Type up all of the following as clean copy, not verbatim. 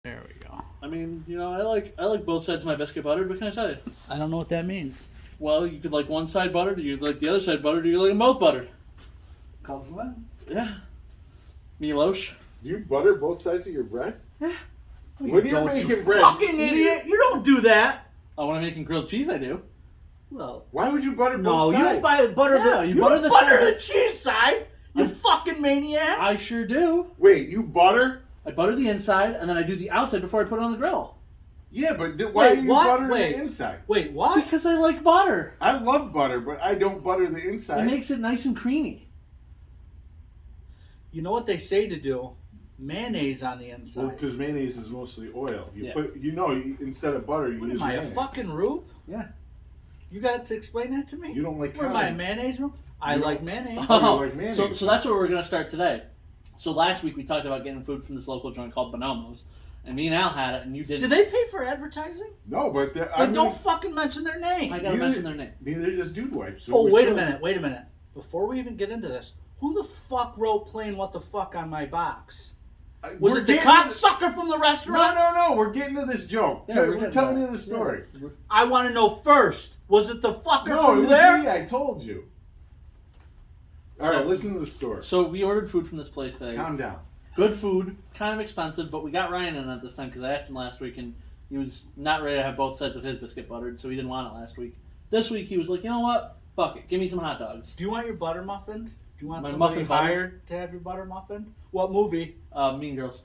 There we go. I mean, I like both sides of my biscuit buttered. What can I tell you? I don't know what that means. Well, you could like one side buttered, do you like the other side buttered, do you like them both buttered? Compliment? Yeah. Milosh. Do you butter both sides of your bread? Yeah. When you're making bread, Fucking idiot! You don't do that. Oh, when I'm making grilled cheese, I do. Well, why would you butter no, both sides? you don't butter Yeah, the. you You butter don't the butter side. the cheese side. You fucking maniac. I sure do. Wait, you butter? I butter the inside and then I do the outside before I put it on the grill. Yeah, but why Wait, are you what? buttering Wait. the inside? Wait, what? Because I like butter. I love butter, but I don't butter the inside. It makes it nice and creamy. You know what they say to do? Mayonnaise on the inside. Well, because mayonnaise is mostly oil. You Yeah. put, instead of butter, you What use am I, mayonnaise. a fucking rube? Yeah. You got to explain that to me? You don't like What am I, a condom. mayonnaise room? I You like don't- mayonnaise. Oh, you like mayonnaise. So that's where we're going to start today. So last week we talked about getting food from this local joint called Bonomo's. And me and Al had it and you didn't. Did they pay for advertising? No, but Then don't fucking mention their name. I got to mention their name. Neither does Dude Wipes. So Oh, we're wait a still- minute. Before we even get into this, who the fuck wrote plain what the fuck on my box? Was We're it the getting cocksucker from the restaurant? No. We're getting to this joke. Yeah, we're getting telling to you that. the story. Yeah. I want to know first. Was it the fucker No, from it was there? me. I told you. All right, listen to the story. So we ordered food from this place today. Calm down. Good food, kind of expensive, but we got Ryan in it this time because I asked him last week and he was not ready to have both sides of his biscuit buttered, so he didn't want it last week. This week he was like, you know what? Fuck it. Give me some hot dogs. Do you want your butter muffined? Do you want My somebody muffin butter? hired to have your butter muffined? What movie? Mean Girls.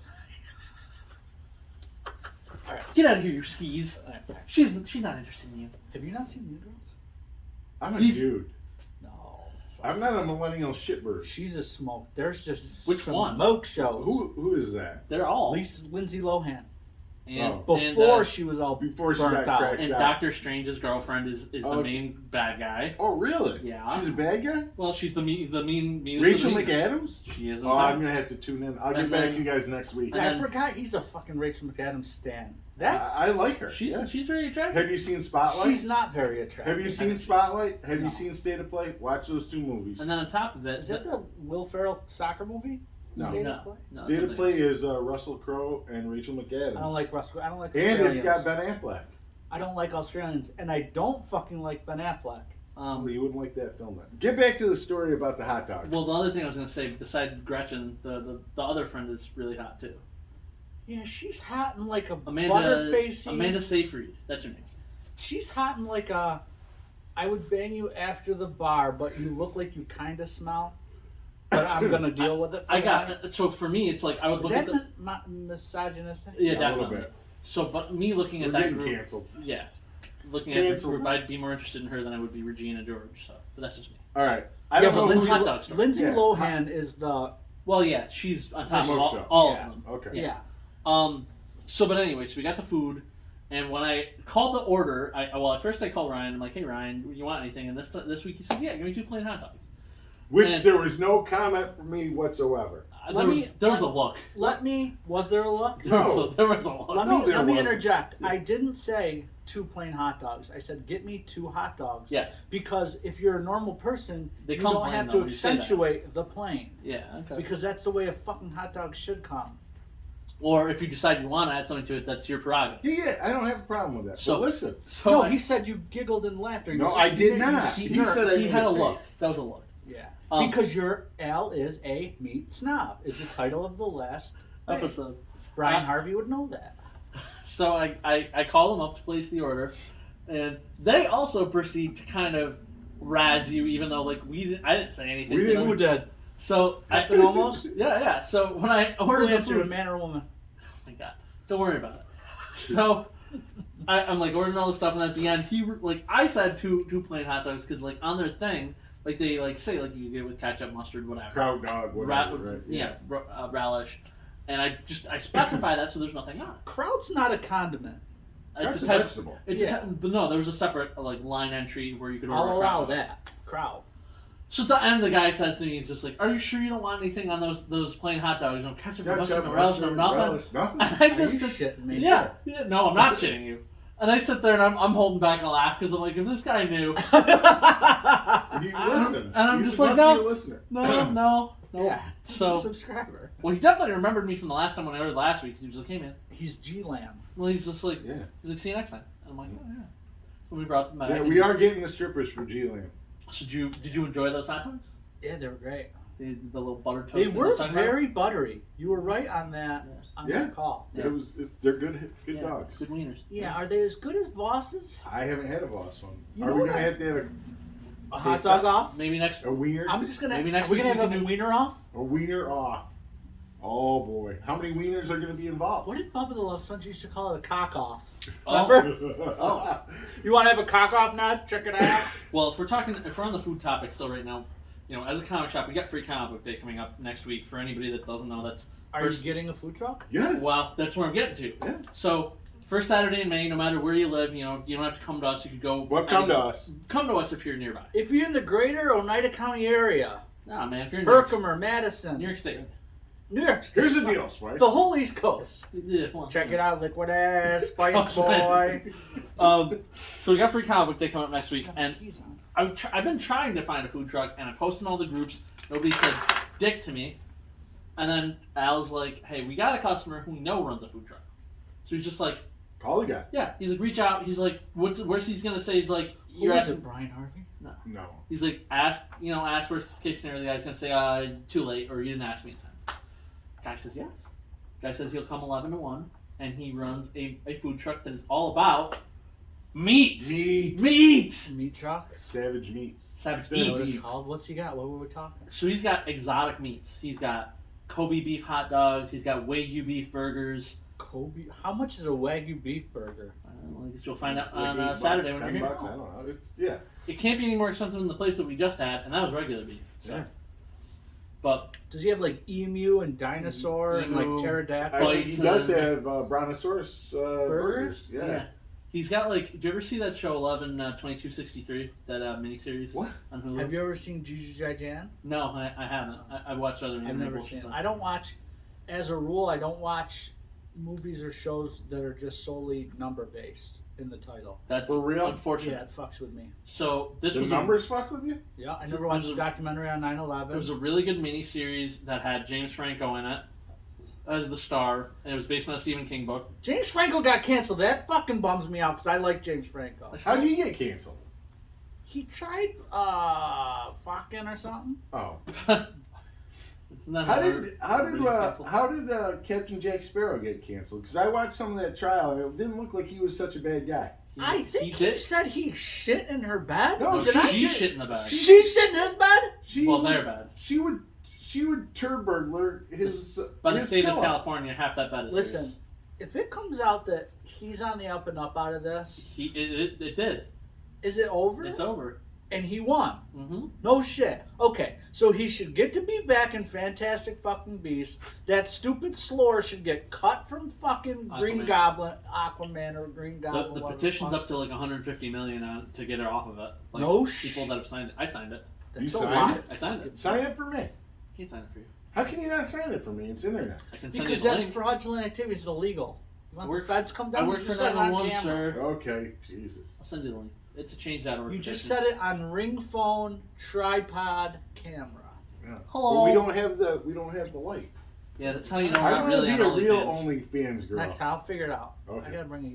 All right, get out of here, you skis. She's not interested in you. Have you not seen Mean Girls? I'm a He's- dude. No. I'm not a millennial shitbird. She's a smoke. There's just Which some one? smoke shows. Who is that? They're all. Lindsay Lohan. And, Before and, she was all Before she burnt got out. cracked. and Yeah. Doctor Strange's girlfriend is the Oh. main bad guy. Oh, really? Yeah. She's a bad guy? Well, she's the meanest. Rachel of the mean. McAdams? She is. In Oh, I'm fact. going to have to tune in. I'll get And back then- to you guys next week. And I then- forgot he's a fucking Rachel McAdams stan. That's I like her. She's yeah. she's very attractive. Have you seen Spotlight? she's not very attractive. Have you seen Spotlight? Have No. you seen State of Play? Watch those two movies. And then on top of it, Is that the Will Ferrell soccer movie? No. State no, of Play? no, State of something Play else. is Russell Crowe and Rachel McAdams. I don't like Russell. I don't like And Australians. it's got Ben Affleck. I don't like Australians, and I don't fucking like Ben Affleck. You wouldn't like that film then. Get back to the story about the hot dogs. Well, the other thing I was gonna say, besides Gretchen, the other friend is really hot too. Yeah, she's hot and like a Amanda butterfacey. Amanda Seyfried. That's her name. She's hot and like a. I would bang you after the bar, but you look like you kind of smell. But I'm gonna deal with it. For I the got night. so for me, it's like I would Is look that at the misogynistic? yeah, A little definitely. bit. So, but me looking We're at that getting group, canceled. yeah, looking at this Cancel. group, I'd be more interested in her than I would be Regina George. So, but that's just me. All right. I Yeah, don't but know Lindsay, who hot dog story. Lindsay Yeah. Lohan is the Well, yeah, she's on top of Smoke all, show. all Yeah. of them. Okay. yeah. So, but anyway, so we got the food, and when I called the order, at first I called Ryan. I'm like, hey Ryan, you want anything? And this week he said, yeah, give me 2 plain hot dogs. Which And- there was no comment from me whatsoever. There was a look. Was there a look? There was No. a, there was a look. Let No, me there let me wasn't. interject. I didn't say 2 plain hot dogs. I said get me 2 hot dogs. Yeah. Because if you're a normal person, They you come don't plain, have though, to when you say that. accentuate the plain. Yeah, okay. Because that's the way a fucking hot dog should come. Or if you decide you want to add something to it, that's your prerogative. Yeah, I don't have a problem with that. So- So listen. So No, I- he said you giggled in laughter. No, You I did snort- not. you He snort. said I he made had a face. look. That was a look. Yeah. Um, Because your Al is a meat snob is the title of the last thing. Episode. Brian Harvey would know that. So I call them up to place the order, and they also proceed to kind of razz you, even though like I didn't say anything. We to didn't- them. Who did? So Happened almost? Yeah. So when I Who ordered the answered, a food, man or a woman? oh my god, don't worry about it. So I'm like ordering all the stuff, and at the end I said two plain hot dogs because like on their thing like they like say like you get it with ketchup, mustard, whatever. Kraut dog, whatever. Right? Yeah, relish, and I specify that so there's nothing on it. Kraut's not a condiment. That's It's a type, vegetable. It's Yeah. but no, there was a separate like line entry where you could order. I'll a allow Kraut. that. Kraut. So at the end, the guy says to me, he's just like, "Are you sure you don't want anything on those plain hot dogs? No ketchup, or mustard, Ketchup, no relish, no mustard, nothing." relish, nothing? I Are just you sit- shitting me? yeah, no, I'm not shitting you. And I sit there and I'm holding back a laugh because I'm like, if this guy knew, You listen. And I'm You just like, must no. be a listener. no, No. Yeah. So, Subscriber. well, he definitely remembered me from the last time when I ordered last week. Because he was like, "Hey, man." He's G-Lam. Well, he's just like, Yeah. he's like, "See you next time." And I'm like, "Oh yeah." So we brought them back. Yeah, we are getting the strippers for G-Lam. So did you enjoy those hot dogs? Yeah, they were great. The little butter toast. They that were you're talking very buttery. You were right on that. Yeah. On Yeah. that call. Yeah. They're good about? dogs. Good wieners. Yeah. Are they as good as Voss's? I haven't had a Voss one. You Are know we what gonna I- have to have A hot Taste dog test? off? Maybe next. a wiener? I'm just gonna. Maybe next are we week gonna we have can a do- wiener off? A wiener off. Oh boy, how many wieners are gonna be involved? What did Bubba the Love Sponge used to call it? A cock off. Oh. Remember? Oh. You want to have a cock off now? Check it out. Well, if we're on the food topic still right now, as a comic shop, we got free comic book day coming up next week. For anybody that doesn't know, that's Are first. you getting a food truck? Yeah. Well, that's where I'm getting to. Yeah. So, first Saturday in May, no matter where you live, you don't have to come to us. You could go. What come to us? Come to us if you're nearby. If you're in the greater Oneida County area, Nah, man, if you're in Herkimer, Madison, New York State. New York State, Here's the deal, Spice. the whole East Coast. Yeah, come on. Check it out, Liquid Ass, Spice Oh, Boy. So we got free comic book day coming up next week, Got and the keys on. I've been trying to find a food truck, and I posted in all the groups. Nobody said dick to me. And then Al's like, "Hey, we got a customer who we know runs a food truck." So he's just like, Call the guy. "Yeah." He's like, "Reach out." He's like, "Where's he's gonna say?" He's like, Who "You're was asking." it, Brian Harvey? No. He's like, "Ask worst case scenario." The guy's gonna say, "Too late," or "You didn't ask me in time." Guy says yes. Guy says he'll come 11 to 1, and he runs a food truck that is all about meat. Meat. Meat truck. Savage meats. Savage Is that what meats. it's called? What's he got? What were we talking? So he's got exotic meats. He's got Kobe beef hot dogs. He's got Wagyu beef burgers. Kobe. How much is a Wagyu beef burger? I guess you'll find out Like on $8, Saturday when $10, you're I here. don't know. Yeah. It can't be any more expensive than the place that we just had, and that was regular beef. So. Yeah. But Does he have like emu and dinosaur and like Emu. pterodactyl? I think he does have Brontosaurus burgers. Yeah. He's got like. Did you ever see that show 2263? That miniseries What? on Hulu? Have you ever seen Juju Jan? No, I haven't. I watched other. I've never seen it. I don't watch, as a rule, I don't watch movies or shows that are just solely number based in the title. That's For real? unfortunate. Yeah, it fucks with me. So this The was numbers fuck with you? Yeah, I So never it watched was a documentary on 9/11. It was a really good miniseries that had James Franco in it as the star, and it was based on a Stephen King book. James Franco got canceled. That fucking bums me out because I like James Franco. How did he get canceled? He tried fucking or something. Oh. Isn't that How hard? did Everybody's canceled. how did Captain Jack Sparrow get canceled? Because I watched some of that trial and it didn't look like he was such a bad guy. I think he did. said he shit in her bed. No, Did I she shit? shit in the bed. She shit in his bed? She Well, would, they're bad. She would turd burglar his By the his state pillow. of California, half that bed is Listen, theirs. if it comes out that he's on the up and up out of this, It did. is it over? It's over. And he won. Mm-hmm. No shit. Okay, so he should get to be back in Fantastic fucking Beasts. That stupid slore should get cut from fucking Green Aquaman. Goblin, Aquaman or Green Goblin. The whatever petition's fuck. up to like 150 million on to get her off of it. Like, No people that have signed it. I signed it. That's You a signed lot. it? I signed it. Sign it for me. I can't sign it for you. How can you not sign it for me? It's in there now. I can send Because you the that's link. fraudulent activity. It's illegal. You want I work- the feds come down? I work You for just said it on 911, camera. sir. Okay, Jesus. I'll send you the link. It's a change.org. You just petition. said it on ring phone tripod camera. Yeah. Hello. But we don't have the light. Yeah, that's how you know we're I not want to really be on a real OnlyFans. OnlyFans girl. Next time, I'll figure it out. Okay. I gotta bring a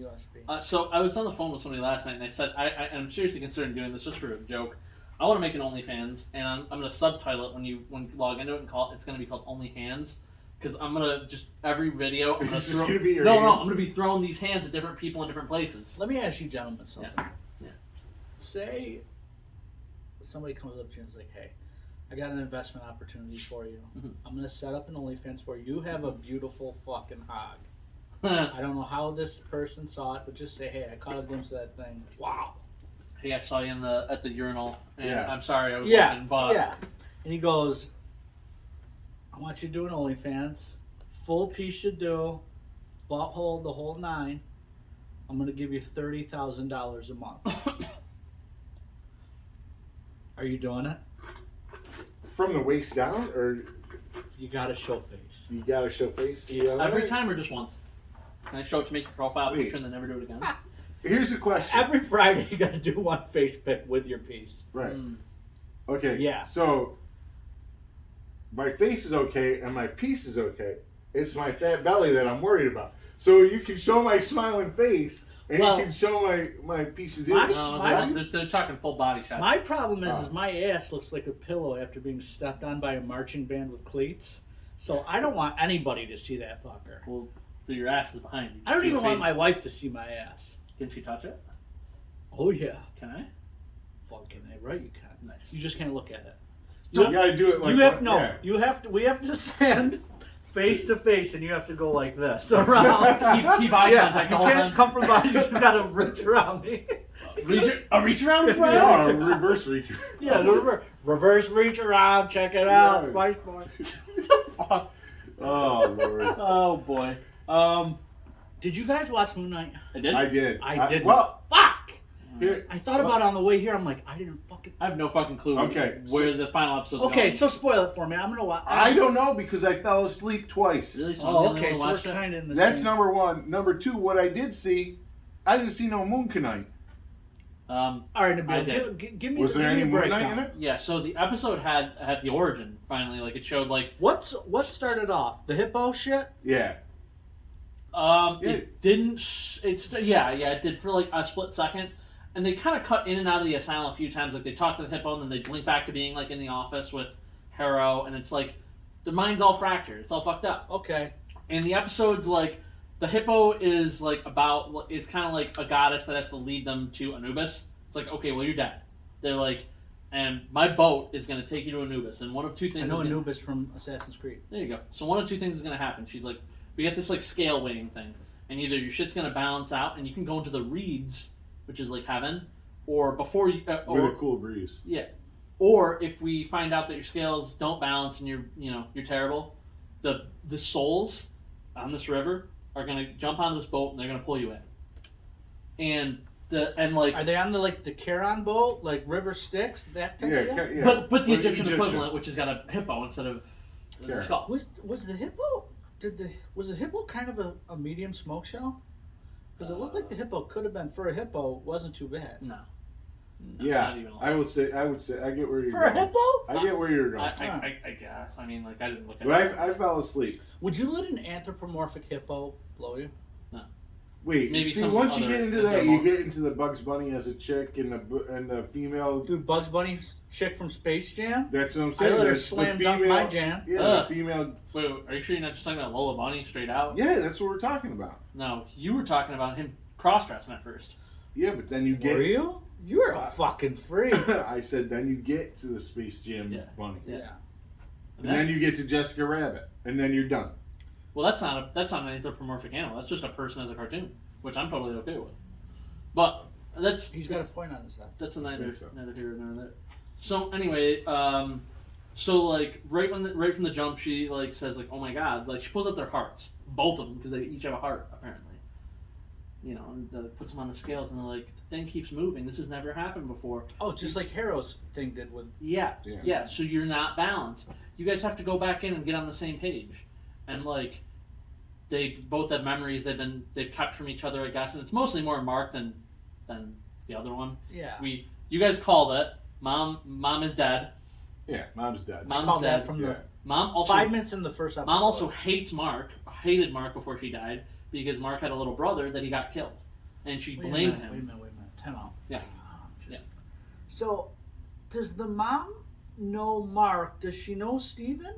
USB. So I was on the phone with somebody last night, and I said I'm seriously considering doing this just for a joke. I want to make an OnlyFans, and I'm going to subtitle it when you log into it and call it. It's going to be called Only Hands, because I'm going to just every video. I'm going It's to just throw. gonna be your No, hands. I'm going to be throwing these hands at different people in different places. Let me ask you gentlemen something. Yeah. Say somebody comes up to you and is like, hey, I got an investment opportunity for you. Mhm. I'm going to set up an OnlyFans for you. You have a beautiful fucking hog. I don't know how this person saw it, but just say, hey, I caught a glimpse of that thing. Wow. Hey, I saw you at the urinal, and Yeah. I'm sorry I was Yeah, looking, but yeah. And he goes, I want you to do an OnlyFans. Full piece should do. Butthole, the whole nine. I'm going to give you $30,000 a month. Are you doing it? From the waist down, or You got to show face. you gotta show face? Yeah. every time or just once. Can I show it to make your profile Wait. picture and then never do it again? Here's the question. Every Friday, you got to do one face pick with your piece. Right. Mm. Okay. Yeah. So my face is okay and my piece is okay. It's my fat belly that I'm worried about. So you can show my smiling face and you can show my piece of dick. No, they're talking full body shots. My problem is my ass looks like a pillow after being stepped on by a marching band with cleats. So I don't want anybody to see that fucker. Well, so your ass is behind you. I don't even want my wife to see my ass. Can she touch it? Oh yeah. Can I? Fucking A, right? You can. Nice. You just can't look at it. You gotta do it like you have yeah. You have to. We have to stand face to face, and you have to go like this around. keep eye contact the whole you time. can't come from behind. You just gotta reach around me. Reach around, No, reverse reach. Yeah, reverse reach around. Check it out. Spice Boy. Fuck. Oh Lord. Oh boy. Did you guys watch Moon Knight? I did. I didn't. Well, fuck. Here, I thought about it on the way here. I'm like, I didn't fucking. I have no fucking clue. Okay, where the final episode's Okay, going. so spoil it for me. I'm gonna watch. I don't know because I fell asleep twice. Really? So Oh, I'm the okay. only So one we're watched it? kind of in the. That's same. number one. Number two, what I did see, I didn't see no Moon Knight. All right, I Nabil, did. give me. Was there give me any a Moon Knight breakdown. in it? Yeah. So the episode had the origin finally. Like it showed like. What started off the hippo shit? Yeah. It didn't. It did for like a split second, and they kind of cut in and out of the asylum a few times. Like they talked to the hippo, and then they blink back to being like in the office with Harrow, and it's like their mind's all fractured. It's all fucked up. Okay. And the episode's like the hippo is like about. It's kind of like a goddess that has to lead them to Anubis. It's like, okay, well you're dead. They're like, and my boat is going to take you to Anubis, and one of two things. I know is gonna, Anubis from Assassin's Creed. There you go. So one of two things is going to happen. She's like, we get this like scale weighing thing, and either your shit's going to balance out, and you can go into the reeds, which is like heaven, or before you, With a cool breeze. yeah, or if we find out that your scales don't balance and you're terrible, the souls on this river are going to jump on this boat and they're going to pull you in, and like. Are they on the Charon boat, like River Styx, that type of deal? Yeah. But the Or Egyptian equivalent, which has got a hippo instead of the Carrot. skull. Was the hippo? Was the hippo kind of a medium smoke show? Because it looked like the hippo could have been, for a hippo, wasn't too bad. No, Yeah, not even a I would say I get where you're For a going. hippo? I get where you're going. I guess. I mean, like I didn't look at But it. I fell asleep. Would you let an anthropomorphic hippo blow you? Wait, Maybe see, some once you other get into that, you animal. get into the Bugs Bunny as a chick and the female. Dude, Bugs Bunny's chick from Space Jam? That's what I'm I saying. let her That's the slam dunk my jam. Yeah, Ugh. the female. Wait, are you sure you're not just talking about Lola Bunny straight out? Yeah, that's what we're talking about. No, you were talking about him cross-dressing at first. Yeah, but then you get. Were you? You were a fucking freak. I said then you get to the Space Jam Yeah. Bunny, Yeah. and then you get to Jessica Rabbit, and then you're done. Well, that's not an anthropomorphic animal. That's just a person as a cartoon, which I'm totally okay with. But He's got a point on his head. that's a neither think so. here nor there. So anyway, so like right from the jump, she like says like, oh my god, like she pulls out their hearts, both of them, because they each have a heart apparently. And puts them on the scales, and they're like, the thing keeps moving. This has never happened before. Oh, just like Harrow's thing did with. Yeah. Yeah. So you're not balanced. You guys have to go back in and get on the same page, and like. They both have memories they've kept from each other, I guess, and it's mostly more Mark than the other one. Yeah. You guys called it. Mom is dead. Yeah, mom's dead. Mom's Called dead. that from Yeah. the Mom also 5 minutes in the first episode. Mom also hated Mark before she died because Mark had a little brother that he got killed, and she blamed him. Wait a minute. Time out. Yeah. Yeah. So, does the mom know Mark? Does she know Steven?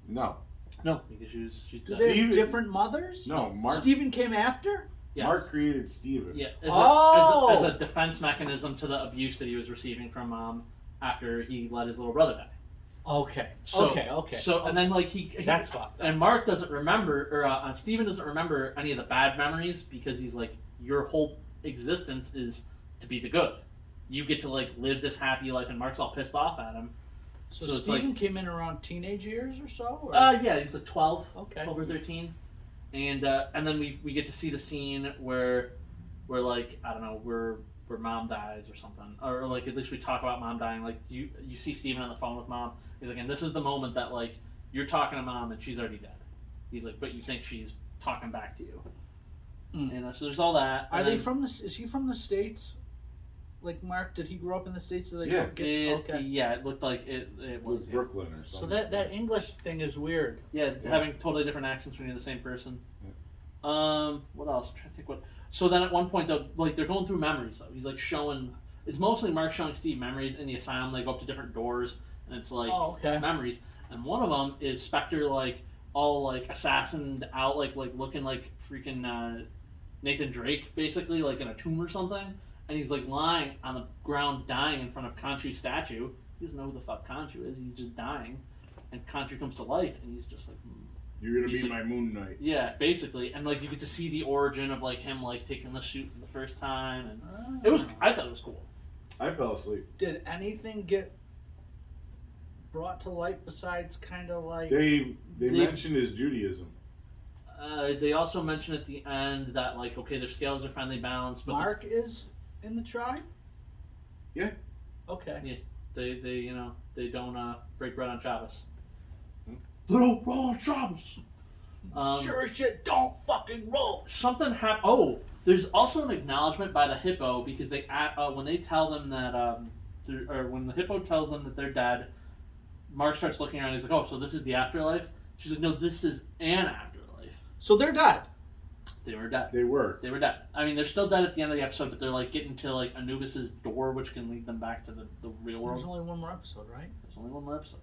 No, No, because she's Do dead. they have Steven- different mothers? no, Mark. Steven came after? Yes. Mark created Steven. Yeah, Oh! as a defense mechanism to the abuse that he was receiving from Mom after he let his little brother die. Okay. So, okay. So and then like he That's fucked. and Mark doesn't remember, or Steven doesn't remember any of the bad memories because he's like, your whole existence is to be the good. You get to like live this happy life, and Mark's all pissed off at him. So it's Steven like, came in around teenage years or so? Or? yeah, he's like 12, Okay. 12 or 13, and then we get to see the scene where like I don't know where Mom dies or something, or like at least we talk about Mom dying. Like you see Steven on the phone with Mom. He's like, and this is the moment that like you're talking to Mom and she's already dead. He's like, but you think she's talking back to you. Mm. And so there's all that. Are and they then- from the? Is he from the States? like Mark? Did he grow up in the States? So they Yeah. don't get, okay. Yeah, it looked like it was. With Brooklyn or something. So that English thing is weird. Yeah, having totally different accents when you're the same person. Yeah. What else? I'm trying to think what. So then at one point, though, like they're going through memories though. He's like showing. It's mostly Mark showing Steve memories in the asylum. They go up to different doors, and it's like memories. And one of them is Spectre, like all like assassined out, like looking like freaking Nathan Drake, basically like in a tomb or something. And he's like lying on the ground, dying in front of Khonshu's statue. He doesn't know who the fuck Khonshu is. He's just dying, and Khonshu comes to life, and he's just like. You're gonna be like, my Moon Knight. Yeah, basically, and like you get to see the origin of like him like taking the suit for the first time, and it was. I thought it was cool. I fell asleep. Did anything get brought to light besides kind of like They mentioned his Judaism. They also mentioned at the end that like okay, their scales are finally balanced, but Mark is in the tribe? Yeah. Okay. Yeah, they they don't break bread on Shabbos. They don't roll on Shabbos. Sure as shit, don't fucking roll. Something happened. Oh, there's also an acknowledgement by the hippo because they when they tell them that or when the hippo tells them that they're dead, Mark starts looking around. And he's like, "Oh, so this is the afterlife?" She's like, "No, this is an afterlife." So they're dead. They were dead. They were. They were dead. I mean, they're still dead at the end of the episode, but they're like getting to like Anubis's door, which can lead them back to the real world. There's only one more episode, right? There's only one more episode.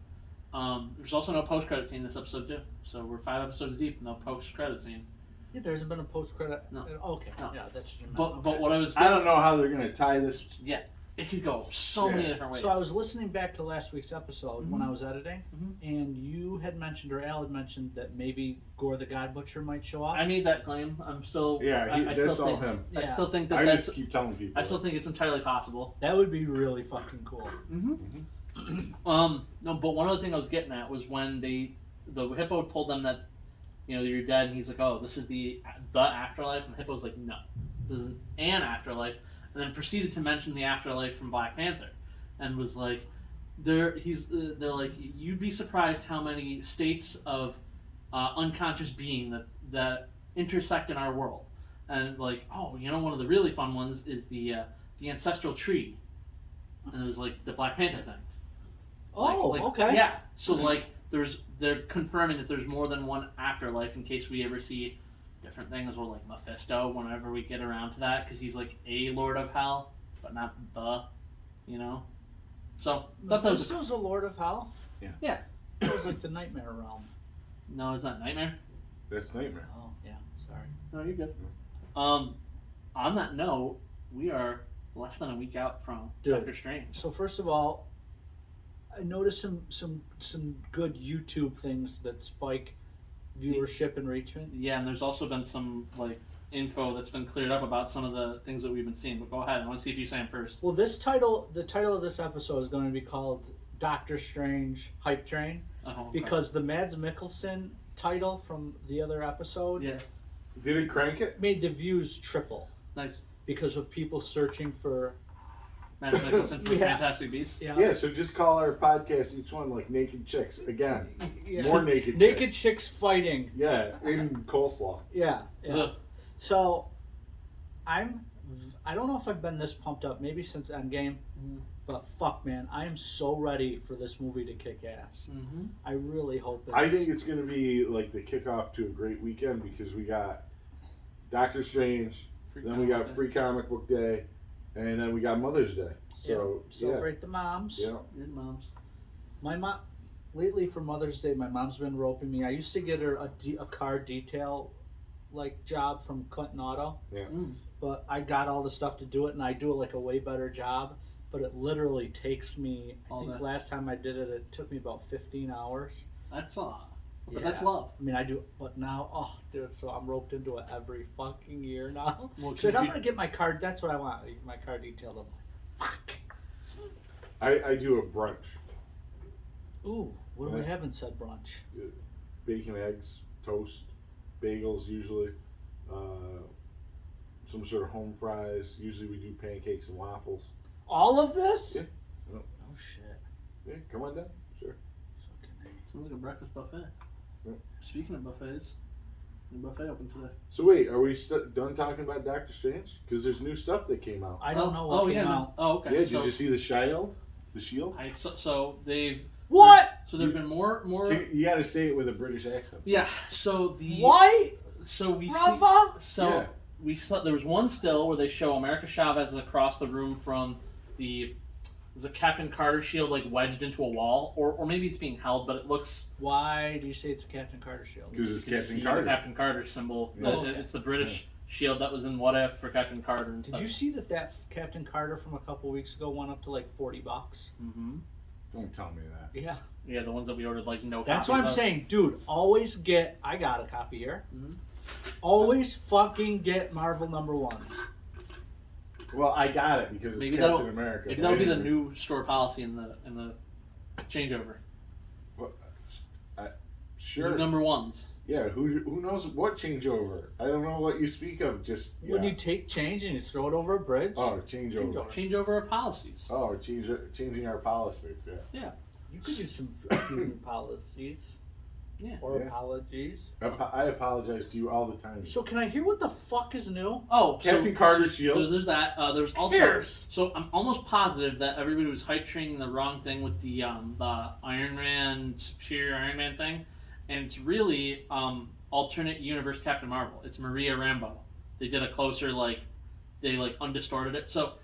There's also no post-credit scene this episode too. So we're 5 episodes deep, no post-credit scene. Yeah, there hasn't been a post-credit. No. Okay. No. Yeah, that's what you meant. But what I was I don't know how they're gonna tie this. Yeah, it could go so many different ways. So I was listening back to last week's episode when Mhm. I was editing, Mhm. and you had mentioned, or Al had mentioned, that maybe Gore the God Butcher might show up. I made that claim. I'm still. Yeah, I still that's all think, him. I Yeah. still think that I that's. just keep telling people. I still think it's entirely possible. That would be really fucking cool. Mm-hmm. No, but one other thing I was getting at was when the hippo told them that, you're dead, and he's like, "Oh, this is the afterlife," and the hippo's like, "No, this is an afterlife," and then proceeded to mention the afterlife from Black Panther, and was like, they're like, "You'd be surprised how many states of unconscious being that intersect in our world," and like, "Oh, one of the really fun ones is the ancestral tree," and it was like the Black Panther thing. Oh, okay. Yeah. So like, they're confirming that there's more than one afterlife in case we ever see different things, or like Mephisto whenever we get around to that, because he's like a Lord of Hell, but not the, So that was Mephisto's a Lord of Hell? Yeah. That was like the Nightmare Realm. No, it's not Nightmare. That's Nightmare. Oh, yeah. Sorry. No, you're good. On that note, we are less than a week out from Doctor Strange. So first of all, I noticed some good YouTube things that spike viewership and reachment. Yeah, and there's also been some like info that's been cleared up about some of the things that we've been seeing. But go ahead, I want to see if you say them first. Well, the title of this episode is going to be called Doctor Strange Hype Train, because the Mads Mikkelsen title from the other episode Did it crank it? made the views triple. Nice. Because of people searching for Mads Mikkelsen from Fantastic Beasts. Yeah, so just call our podcast each one like Naked Chicks. Again. Yeah. More naked Naked chicks fighting. Yeah, in coleslaw. Yeah. Ugh. So, I don't know if I've been this pumped up, maybe since Endgame, but fuck, man, I am so ready for this movie to kick ass. Mm-hmm. I really hope I think it's going to be like the kickoff to a great weekend, because we got Doctor Strange, then we got Free Comic Book Day, and then we got Mother's Day. So, celebrate the moms. Yeah. Your moms. My mom, lately for Mother's Day, my mom's been roping me. I used to get her a car detail job from Clinton Auto. Yeah. But I got all the stuff to do it, and I do it like a way better job. But it literally takes me, last time I did it, it took me about 15 hours. That's but that's love. I mean, I do, but now, oh, dude, so I'm roped into it every fucking year now. Well, so I'm going to get my car, that's what I want, my car detailed. I'm like, fuck. I do a brunch. Ooh, what do we have in said brunch? Bacon, eggs, toast, bagels usually, some sort of home fries. Usually we do pancakes and waffles. All of this? Yeah. Oh, shit. Yeah, come on down. Sure. Sounds like a breakfast buffet. Yeah. Speaking of buffets, Buffet open today. So wait, are we done talking about Doctor Strange? Because there's new stuff that came out. I don't know what came out. Oh, okay. Yeah, did you see the Shield? The Shield? So they've What? So there've been more. You got to say it with a British accent. Yeah. So the What? So we Rafa? So we saw there was one still where they show America Chavez across the room from the Captain Carter shield like wedged into a wall, or maybe it's being held, but it looks. Why do you say it's a Captain Carter shield? Because it's You can Captain see Carter. the Captain Carter symbol. Oh, okay. It's the British shield that was in What If for Captain Carter and Did stuff. you see that Captain Carter from a couple weeks ago went up to like $40? Mm-hmm. Don't tell me that. Yeah. Yeah, the ones that we ordered like no. That's copies what I'm of. saying, dude. Always get. I got a copy here. Mhm. Always fucking get Marvel #1s. Well, I got it because it's Maybe Captain America. Maybe but that'll I be the didn't- new store policy in the changeover. Sure. New #1s. Yeah. Who knows what changeover? I don't know what you speak of. Just When you take change and you throw it over a bridge, changeover. Changeover our policies. Oh, changing our policies. Yeah. you could use a few new policies Yeah. or Yeah. apologies. I apologize to you all the time. So can I hear what the fuck is new? Oh, Captain Carter's shield. So there's that. There's also. Cares? So I'm almost positive that everybody was hype training the wrong thing with the Iron Man, Superior Iron Man thing, and it's really alternate universe Captain Marvel. It's Maria Rambeau. They did a closer they undistorted it. So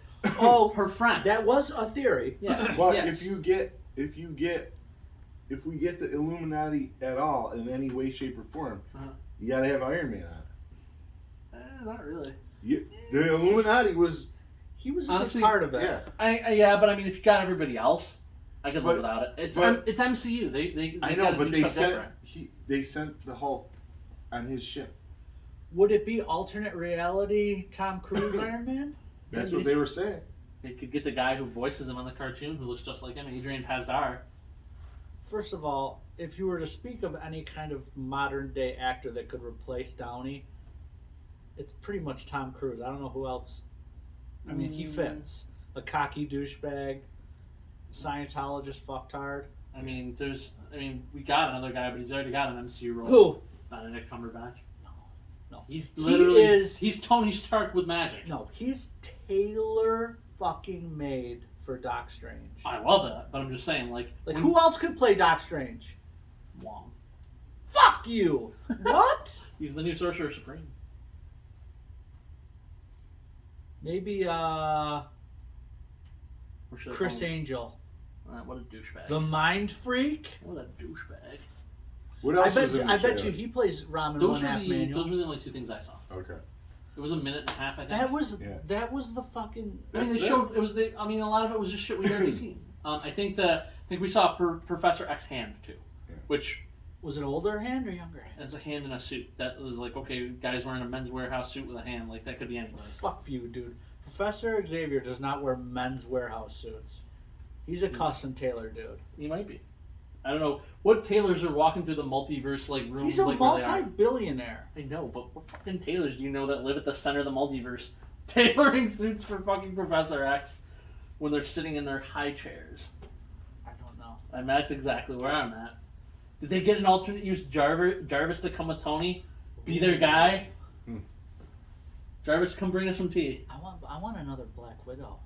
Oh, her friend. that was a theory. Yeah. But yes. if we get the Illuminati at all in any way, shape, or form, you gotta have Iron Man on it. Not really. The Illuminati was He was a Honestly, big part of it. yeah. But I mean, if you got everybody else, I could live without it. It's MCU. They I know, gotta but do they stuff sent different. they sent the Hulk on his ship. Would it be alternate reality Tom Cruise Iron Man? That's what they were saying. They could get the guy who voices him on the cartoon, who looks just like him, Adrian Pasdar. First of all, if you were to speak of any kind of modern day actor that could replace Downey, it's pretty much Tom Cruise. I don't know who else. I mean, he fits. A cocky douchebag, Scientologist fucktard. I mean, we got another guy, but he's already got an MCU role. Who? Benedict Cumberbatch. No. He's literally He he's Tony Stark with magic. No, he's tailor fucking made for Doc Strange. I love that, but I'm just saying, Who else could play Doc Strange? Wong. Fuck you! What? He's the new Sorcerer Supreme. Maybe Or should I Chris call him- Angel. What a douchebag. The Mind Freak? What a douchebag. What I else was in the bet trailer? you he plays Ramen Those One were Half Manual. the only two things I saw. Okay. It was a minute and a half, I think. That was the fucking. I mean, That's they it. showed it was a lot of it was just shit we'd already seen. I think we saw Professor X hand too, which Was it older hand or younger hand? is a hand in a suit. That was like, okay, guys wearing a Men's Warehouse suit with a hand, like that could be anybody. Fuck you, dude. Professor Xavier does not wear Men's Warehouse suits. He's a custom tailor dude. He might be. I don't know what tailors are walking through the multiverse room. He's a like where they are. multi-billionaire. I know, but what fucking tailors do you know that live at the center of the multiverse, tailoring suits for fucking Professor X when they're sitting in their high chairs? I don't know. And that's exactly where I'm at. Did they get an alternate use Jarvis to come with Tony, be their guy? Jarvis, come bring us some tea. I want another Black Widow.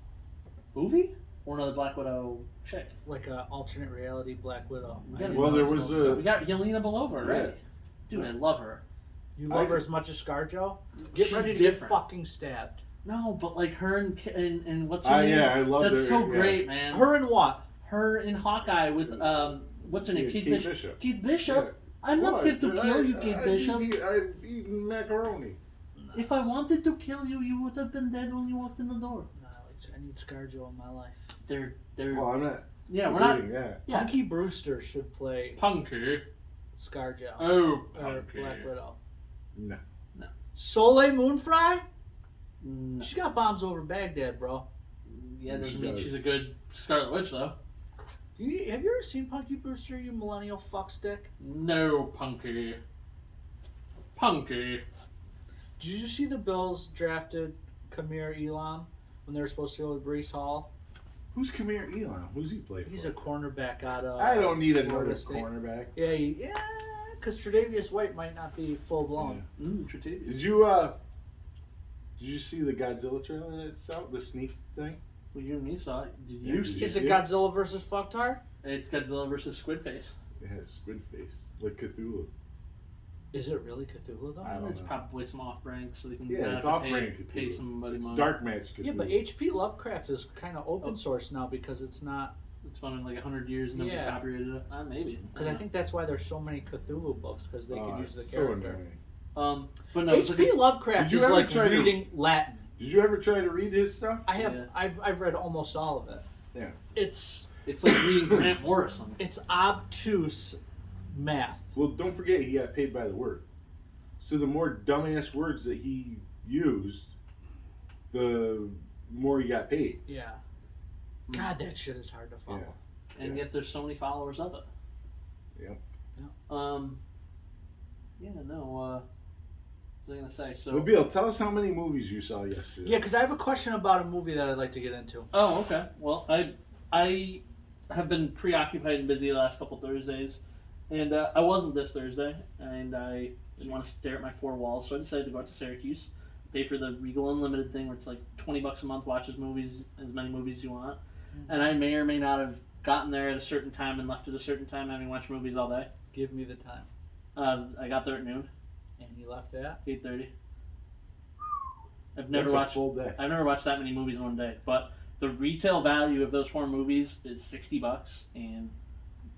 Movie or another Black Widow chick? Like a alternate reality Black Widow. We got- Well, there was We a. got Yelena Belova, right? Yeah. Dude, I love her. You love her as much as ScarJo? Get She's ready to different. get fucking stabbed. No, but like her and what's her name? Yeah, I love That's her, so yeah. great, man. Her and what? Her in Hawkeye with what's her name? Yeah, Kate Kate Bishop. Bishop. Kate Bishop. Yeah. I'm not What? here to kill you, Kate Bishop. I've eaten macaroni. If I wanted to kill you, you would have been dead when you walked in the door. No, I need ScarJo in my life. They're Well, I'm not. yeah, we're not. debating that. Yeah. Punky Brewster should play Punker. ScarJo. Oh, Or Punker. Black Widow. No. Soleil Moonfry? No. She got bombs over Baghdad, bro. Yeah, doesn't She mean does. she's a good Scarlet Witch, though. Have you ever seen Punky Brewster, you millennial fuckstick? No, Punker. Punker. Did you see the Bills drafted Kamir Elam when they were supposed to go with Brees Hall? Who's Kamir Elam? Who's he play for? He's a cornerback out of. I don't need another Florida State. cornerback. Yeah, Because Tre'Davious White might not be full blown. Tre'Davious. Did you see the Godzilla trailer that's out? The sneak thing? Well, you and me saw it. Did Yeah, you? did Is you it see Godzilla versus Fucktard? It's Godzilla versus Squidface. It has squid face, like Cthulhu. Is it really Cthulhu though? I don't It's know. probably some off-brand, so they can Yeah, not it's have to off-brand pay Cthulhu. somebody It's money. dark match Cthulhu. Yeah, but H.P. Lovecraft is kind of open source now because it's not. It's been in like 100 years and nobody Yeah. copyrighted it. Maybe. Because I think that's why there's so many Cthulhu books because they can use the it's so character. annoying. But no, it's H.P. like Lovecraft Did you is ever like try to- reading Latin. Did you ever try to read his stuff? I have. Yeah. I've read almost all of it. Yeah. It's like reading Grant Morrison. it's obtuse math. Well, don't forget he got paid by the word. So the more dumbass words that he used, the more he got paid. Yeah. God, that shit is hard to follow. Yeah. And Yeah. yet there's so many followers of it. Yep. Yeah, no, what was I gonna say? So. Well, Bill, tell us how many movies you saw yesterday. Yeah, because I have a question about a movie that I'd like to get into. Oh, okay. Well, I have been preoccupied and busy the last couple Thursdays, and I wasn't this Thursday, and I didn't want to stare at my four walls, so I decided to go out to Syracuse, pay for the Regal Unlimited thing, where it's like $20 a month, watch as many movies as you want, and I may or may not have gotten there at a certain time and left at a certain time, having watched movies all day. Give me the time. I got there at noon, And you left at? 8:30. I've never That's a watched. full day. I've never watched that many movies in one day, but the retail value of those 4 movies is $60 and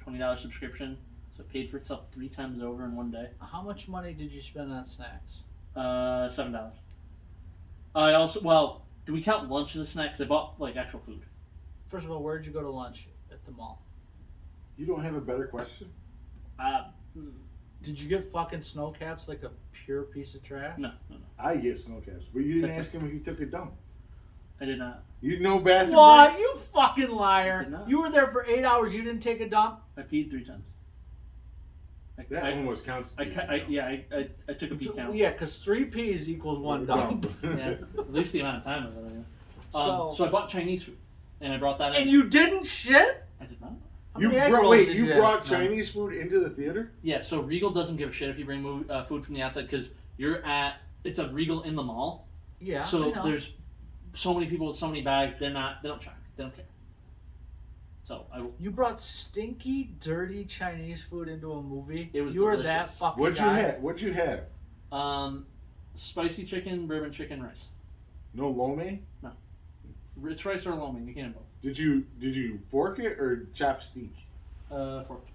$20 subscription. So it paid for itself 3 times over in one day. How much money did you spend on snacks? $7. I also do we count lunch as a snack? 'Cause I bought like actual food. First of all, where'd you go to lunch at the mall? You don't have a better question? Did you get fucking snow caps like a pure piece of trash? No. I get snow caps, but you didn't That's ask him if he took a dump. I did not. You know bathroom What? breaks? You fucking Did liar. not. You were there for 8 hours, you didn't take a dump? I peed 3 times. That almost counts. I took a pee count. Yeah, because 3 P's equals 1 dump. Yeah, at least the amount of time of it. So I bought Chinese food, and I brought that in. And you didn't shit? I did not. How You many egg brought, rolls wait, did you have? brought No. Chinese food into the theater? Yeah, so Regal doesn't give a shit if you bring food from the outside because it's a Regal in the mall. Yeah. So I know. there's so many people with so many bags. They don't check. They don't care. So You brought stinky, dirty Chinese food into a movie? It was You were that delicious. fucking What'd you guy? have? What'd you have? Spicy chicken, bourbon chicken, rice. No lo mein? It's rice or lo mein. You can't have both. Did you fork it or chopstick? Fork.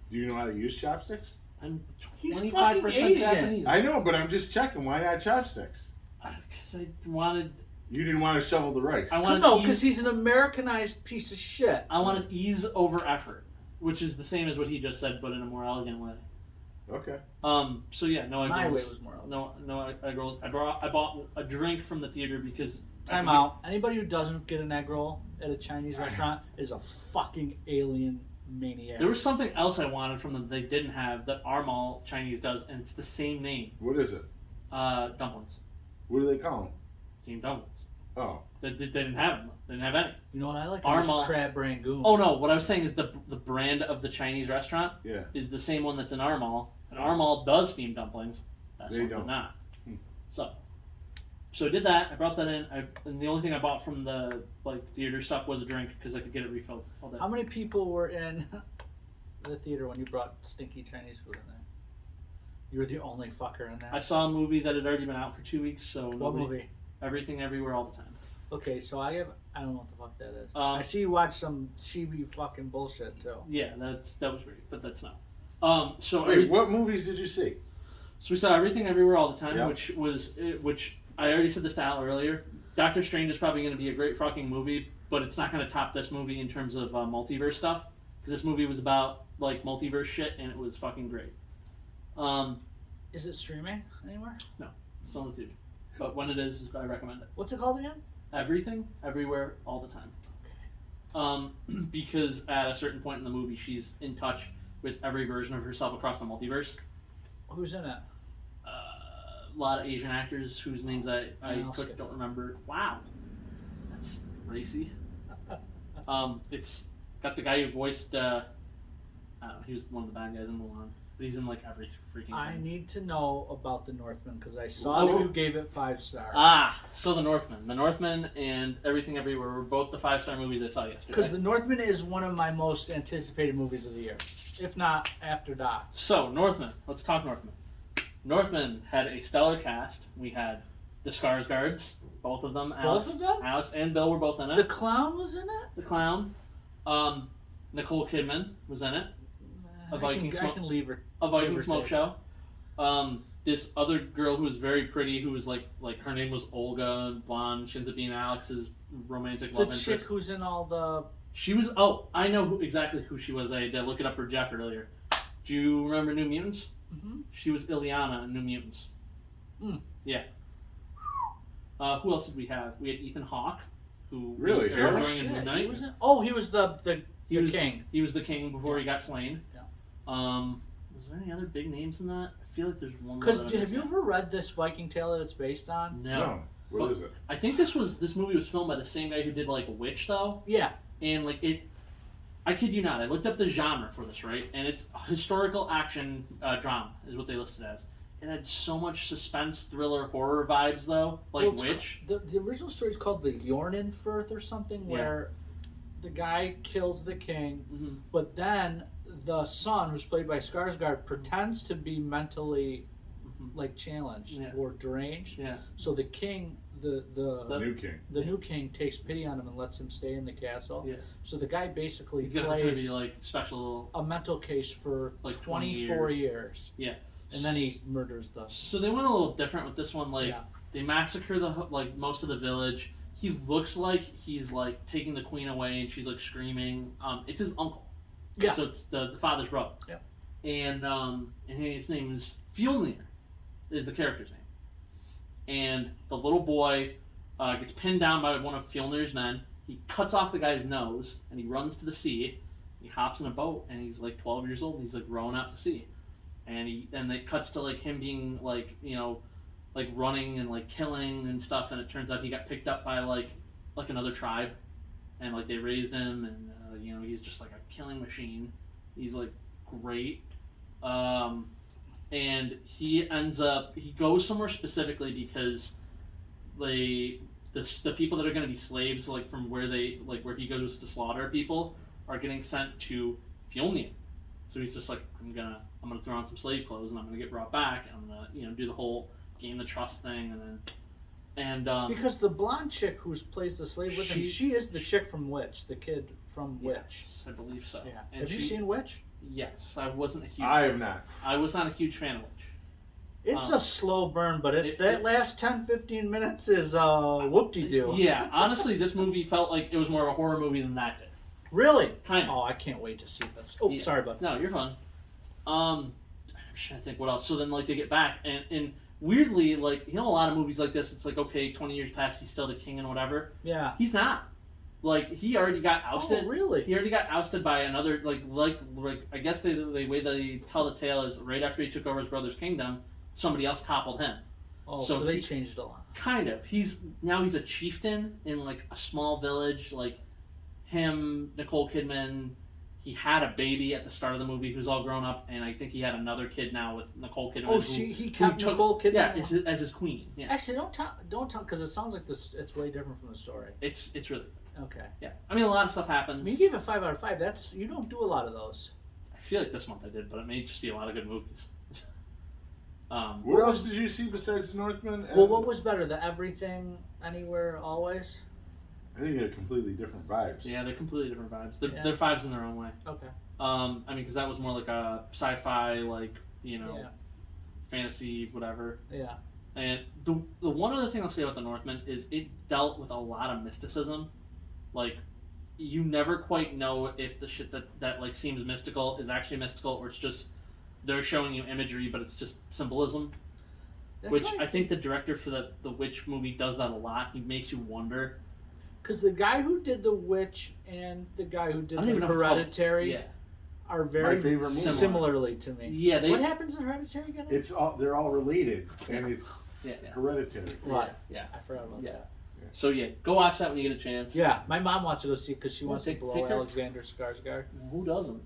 Do you know how to use chopsticks? I'm He's 25% fucking Asian. Japanese. I know, but I'm just checking. Why not chopsticks? Because I wanted. You didn't want to shovel the rice. I wanted No, ease- because he's an Americanized piece of shit. I wanted ease over effort, which is the same as what he just said, but in a more elegant way. Okay. So yeah, no egg My rolls. way was more elegant. No egg rolls. I bought a drink from the theater because. Time out. Anybody who doesn't get an egg roll at a Chinese restaurant is a fucking alien maniac. There was something else I wanted from them they didn't have that our mall Chinese does, and it's the same name. What is it? Dumplings. What do they call them? Steamed dumplings. Oh. They didn't have them. They didn't have any. You know what I like? Our Is mall- crab rangoon. Oh no! What I was saying is the brand of the Chinese restaurant Yeah. is the same one that's in our mall, and our mall does steamed dumplings. That's They one don't. did not. Hmm. So I did that. I brought that in. And the only thing I bought from the theater stuff was a drink because I could get it refilled all day. How many people were in the theater when you brought stinky Chinese food in there? You were the only fucker in there. I saw a movie that had already been out for 2 weeks. So What nobody- movie? Everything, Everywhere, All the Time. Okay, so I don't know what the fuck that is. Um, I see you watch some chibi fucking bullshit too. Yeah, that was great, but that's not. So Wait, what movies did you see? So we saw Everything Everywhere All the Time, Yeah. which I already said this to Al earlier. Doctor Strange is probably going to be a great fucking movie, but it's not going to top this movie in terms of multiverse stuff because this movie was about multiverse shit and it was fucking great. Is it streaming anywhere? It's on the theater, but when it is, I recommend it. What's it called again? Everything Everywhere All the Time. Because at a certain point in the movie, she's in touch with every version of herself across the multiverse. Who's in it? A lot of Asian actors whose names I don't remember. Wow, that's racy. It's got the guy who voiced. I don't know. He was one of the bad guys in Mulan. but he's in like every freaking. I thing. need to know about the Northmen because I saw that you gave it 5 stars. So the Northmen and Everything Everywhere were both the 5-star movies I saw yesterday. Because the Northmen is one of my most anticipated movies of the year, if not after Doc. So Northmen, let's talk Northmen. Northmen had a stellar cast. We had the Skarsgårds, both of them. Both of them? Alex and Bill were both in it. The clown was in it? The clown. Nicole Kidman was in it. A Viking smoke show. This other girl who was very pretty, who was like her name was Olga, blonde. She ends up being Alex's romantic love interest. The chick who's in all the... She was... Oh, I know exactly who she was. I did look it up for Jeff earlier. Do you remember New Mutants? Mm-hmm. She was Ileana in New Mutants. Yeah. Who else did we have? We had Ethan Hawke, who Really? during in Moon Knight. He was the king. He was the king before he got slain. Yeah. Was there any other big names in that? I feel like there's one. Because have you ever read this Viking tale that it's based on? No. What is it? I think this movie was filmed by the same guy who did like Witch though. Yeah. And like it, I kid you not. I looked up the genre for this, right? And it's historical action drama is what they listed as. It had so much suspense, thriller, horror vibes though, like Witch. The original story is called the Jornenfirth or something, where the guy kills the king, but then the son, who's played by Skarsgård, pretends to be mentally like challenged or deranged. Yeah. So the king, the new king takes pity on him and lets him stay in the castle. Yeah. So the guy basically plays like a mental case for like 24 years. Yeah. And then he murders the... So they went a little different with this one. They massacre most of the village. He looks like he's like taking the queen away, and she's like screaming. It's his uncle. Yeah. So it's the father's brother. Yeah. And his name is Fjolnir, is the character's name. And the little boy gets pinned down by one of Fjolnir's men. He cuts off the guy's nose, and he runs to the sea. He hops in a boat, and he's like 12 years old. And he's like rowing out to sea. And it cuts to like him being like, you know, like running and like killing and stuff, and it turns out he got picked up by like another tribe, and like they raised him, and you know, he's just like a killing machine. He's like great, and he goes somewhere specifically because the people that are going to be slaves, like from where where he goes to slaughter people, are getting sent to Fjolnir. So he's just like, I'm gonna throw on some slave clothes, and I'm gonna get brought back, and I'm gonna, you know, do the whole gain the trust thing, and because the blonde chick who plays the slave with him, she is the chick from Witch, the kid from Witch. Yes, I believe so. Yeah. And have you seen Witch? Yes, I wasn't a huge. I have not. I was not a huge fan of Witch. It's a slow burn, but that last 10-15 minutes is whoop-de-doo. Yeah, honestly, this movie felt like it was more of a horror movie than that did. Really? Kind of. Oh, I can't wait to see this. Oh, sorry, bud. No, you're fine. I'm trying to think what else. So then, like, they get back, and weirdly, like, you know, a lot of movies like this, it's like, okay, 20 years past, he's still the king and whatever. Yeah. He's not. Like, he already got ousted. Oh, really? He already got ousted by another, like I guess the way they tell the tale is right after he took over his brother's kingdom, somebody else toppled him. Oh, so they changed it a lot. Kind of. He's a chieftain in, like, a small village, like, him, Nicole Kidman, he had a baby at the start of the movie who's all grown up, and I think he had another kid now with Nicole Kidman. Oh, he kept Nicole Kidman? Yeah, as his queen. Yeah. Actually, don't tell, because it sounds like it's way different from the story. It's really okay. Yeah, I mean, a lot of stuff happens. I mean, you gave it 5 out of 5. You don't do a lot of those. I feel like this month I did, but it may just be a lot of good movies. What else did you see besides Northmen? Well, what was better, the Everything, Anywhere, Always? I think they're completely different vibes. Yeah, they're completely different vibes. They're vibes in their own way. Okay. I mean, because that was more like a sci-fi, like, you know, fantasy, whatever. Yeah. And the one other thing I'll say about the Northmen is it dealt with a lot of mysticism. Like, you never quite know if the shit that like seems mystical is actually mystical, or it's just they're showing you imagery, but it's just symbolism. Which I think the director for the Witch movie does that a lot. He makes you wonder. Because the guy who did The Witch and the guy who did Hereditary are very similarly to me. Yeah. What happens in Hereditary again? They're all related, and it's Hereditary. Right. Yeah, I forgot about that. So go watch that when you get a chance. Yeah, my mom wants to go see it because she wants to blow Alexander Skarsgård. Who doesn't?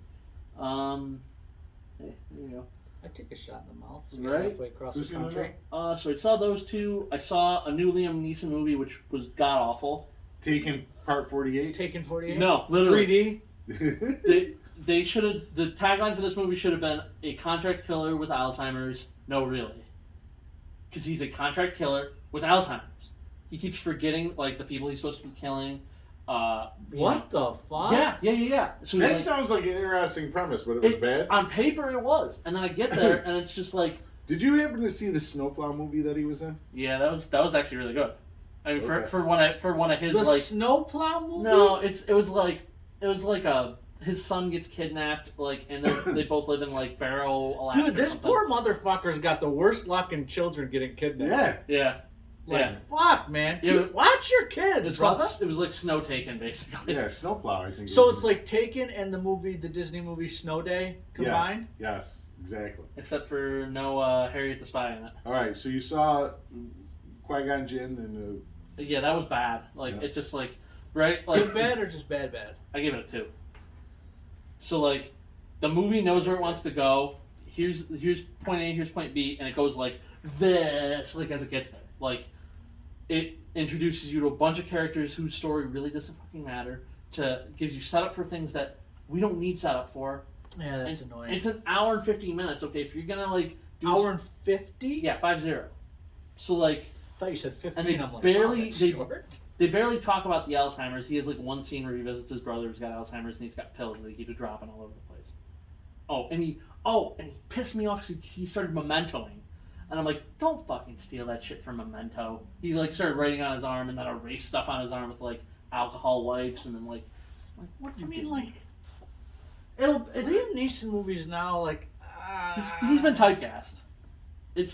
Hey, there you go. I take a shot in the mouth. Right? Halfway across Who's the gonna country. So I saw those two. I saw a new Liam Neeson movie, which was god awful. Taken Part 48. Taken 48. No, literally. 3D. They should have. The tagline for this movie should have been a contract killer with Alzheimer's. No, really, because he's a contract killer with Alzheimer's. He keeps forgetting like the people he's supposed to be killing. What the fuck? Yeah. So That like, sounds like an interesting premise, but it was bad. on paper it was, and then I get there and it's just like. Did you happen to see the Snowplow movie that he was in? Yeah, that was actually really good. I mean, Okay. for one of his The like. Snowplow movie. No, it was like his son gets kidnapped, like, and they both live in like Barrow, Alaska. Dude, this or something. poor motherfucker's got the worst luck in children getting kidnapped. Yeah. Yeah. Fuck, man. Yeah, Watch your kids, It's brother. called, it was like Snow Taken, basically. Yeah, Snowplow, I think. So it's like Taken and the Disney movie Snow Day combined? Yes, exactly. Except for no Harriet the Spy in it. Alright, so you saw Qui-Gon Jinn and Yeah, that was bad. Like, Yeah. it just like, right? Like, Good bad or just bad? I gave it a 2. So like, the movie knows where it wants to go. Here's point A, here's point B, and it goes like this, like as it gets there. Like, it introduces you to a bunch of characters whose story really doesn't fucking matter. Gives you setup for things that we don't need setup for. Yeah, that's And annoying. It's an hour and 15 minutes. Okay, if you're gonna like do Hour and 50? yeah, 50. So like. I thought you said 15. And they I'm like, barely- wow, that's they- short. They barely talk about the Alzheimer's. He has like one scene where he visits his brother who's got Alzheimer's and he's got pills that he keeps dropping all over the place. And he pissed me off because he started mementoing. And I'm like, don't fucking steal that shit from Memento. He like started writing on his arm and then erased stuff on his arm with like alcohol wipes and then like what do I you mean, do? like, it's Liam Neeson movies now, like... he's been typecast. It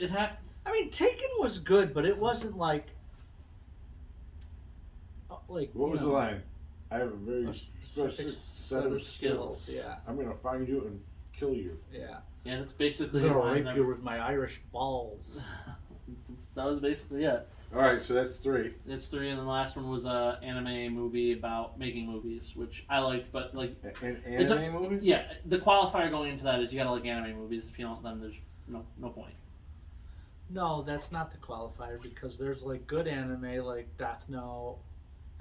happened. I mean, Taken was good, but it wasn't like... what was the line? I have a very A specific specific set of skills. Yeah. I'm gonna find you and kill you. Yeah. Yeah, that's basically I'm his gonna line rape you with my Irish balls. That was basically it. Alright, so that's 3. It's 3, and then the last one was a anime movie about making movies, which I liked, but like, An It's a- anime movie? yeah, the qualifier going into that is you gotta like anime movies. If you don't, then there's no point. No, that's not the qualifier because there's like good anime like Death Note,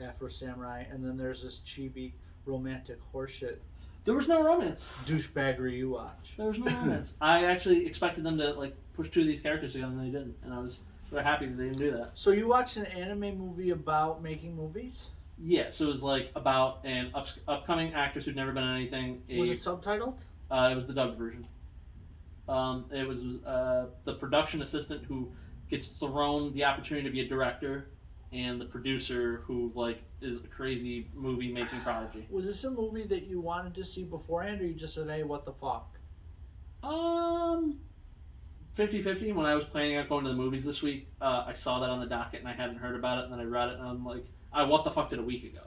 Afro Samurai, and then there's this chibi romantic horseshit There was no romance. douchebaggery you watch. There was no romance. I actually expected them to like push 2 of these characters together, and they didn't, and I was very happy that they didn't do that. So you watched an anime movie about making movies? Yeah, so it was like about an upcoming actress who'd never been in anything. Was it subtitled? It was the dubbed version. It was the production assistant who gets thrown the opportunity to be a director, and the producer who like is a crazy movie making prodigy. Was this a movie that you wanted to see beforehand, or you just said, "Hey, what the fuck"? 50-50. When I was planning on going to the movies this week, I saw that on the docket and I hadn't heard about it, and then I read it and I'm like, I what the fuck did a week ago?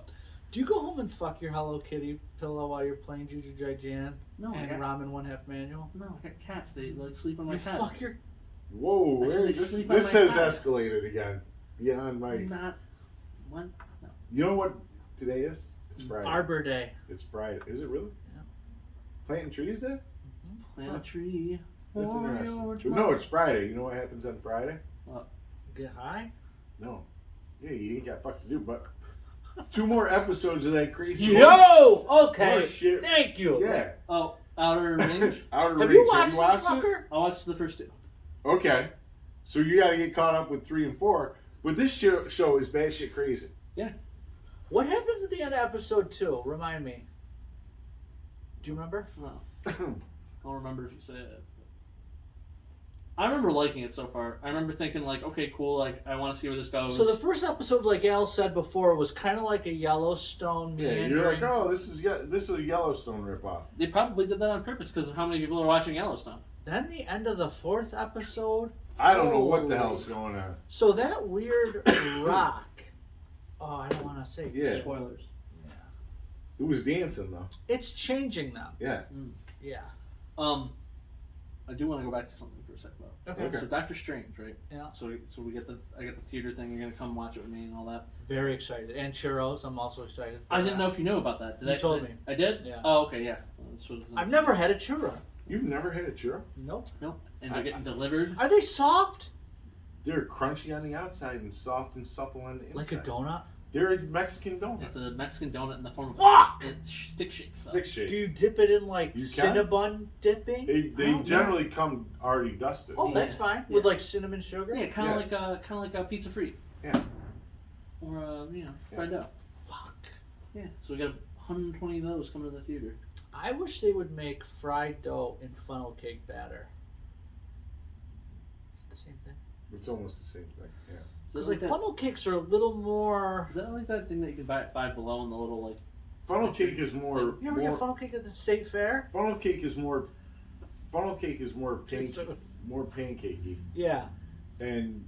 Do you go home and fuck your Hello Kitty pillow while you're playing Juju Jijan No, and Ramen 1/2 Manual? No, I got cats. They like sleep on my You head. fuck your... Whoa, I said where, they this sleep on has my head. escalated again. Beyond my. Not what? No. You know what today is? It's Friday. Arbor Day. It's Friday. Is it really? Yeah. Planting trees day? Plant a tree. That's for your interesting. But no, it's Friday. You know what happens on Friday? Get high? No. Yeah, you ain't got fuck to do, but 2 more episodes of that crazy Yo! Okay. Oh, shit. Thank you. Yeah. Oh, Outer Range. Outer Have Range. you watched this watched it? fucker? I watched the first 2. Okay. So you got to get caught up with 3 and 4. But this show is batshit crazy. What happens at the end of episode 2? Remind me. Do you remember? No. I'll remember if you say it. I remember liking it so far. I remember thinking like, okay, cool. Like, I want to see where this goes. So the first episode, like Al said before, was kind of like a Yellowstone Yeah, meandering. you're like, oh, this is a Yellowstone ripoff. They probably did that on purpose because of how many people are watching Yellowstone. Then the end of the 4th episode. I don't know what the Holy- hell's going on. So that weird rock. Oh, I don't want to say. Yeah. Spoilers. Yeah. It was dancing though. It's changing now. Yeah. Yeah. I do want to go back to something for a second though. Okay. So Doctor Strange, right? Yeah. So I get the theater thing. You're gonna come watch it with me and all that. Very excited. And churros. I'm also excited. For I didn't know if you knew about that. You told me. I did. Yeah. Oh, okay, yeah. That's what I've never had a churro. You've never had a churro? Nope. Nope. And they're getting delivered. Are they soft? They're crunchy on the outside and soft and supple on the inside. Like a donut? They're a Mexican donut. It's a Mexican donut in the form of Fuck! It's stick shape stuff. Stick shape. Do you dip it in like You can. Cinnabon dipping? They generally come already dusted. Oh, that's Yeah. fine. Yeah. With like cinnamon sugar? Yeah, kind of like a pizza free. Yeah. Or fried dough. Fuck. Yeah. So we got 120 of those coming to the theater. I wish they would make fried dough in funnel cake batter. Is it the same thing? It's almost the same thing. Yeah. Because like funnel cakes are a little more. Is that like that thing that you can buy at Five Below in the little like? Funnel cake is more. You ever get funnel cake at the state fair? Funnel cake is more. Funnel cake is more pancakey, Yeah. and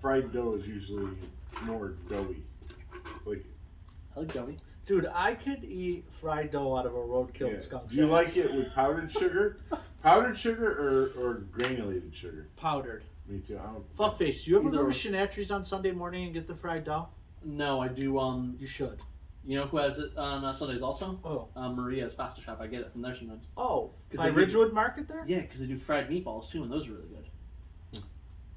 fried dough is usually more doughy. Like, I like doughy. Dude, I could eat fried dough out of a roadkill yeah. skunk Do you sandwich. like it with powdered sugar? Powdered sugar or granulated sugar? Powdered. Me too. I don't. Fuckface, do you ever Either go to or. Shenatries on Sunday morning and get the fried dough? No, I do. You should. You know who has it on Sundays also? Oh. Maria's Pasta Shop. I get it from there sometimes. Oh. 'Cause By they do- Ridgewood Market there? Yeah, because they do fried meatballs too, and those are really good.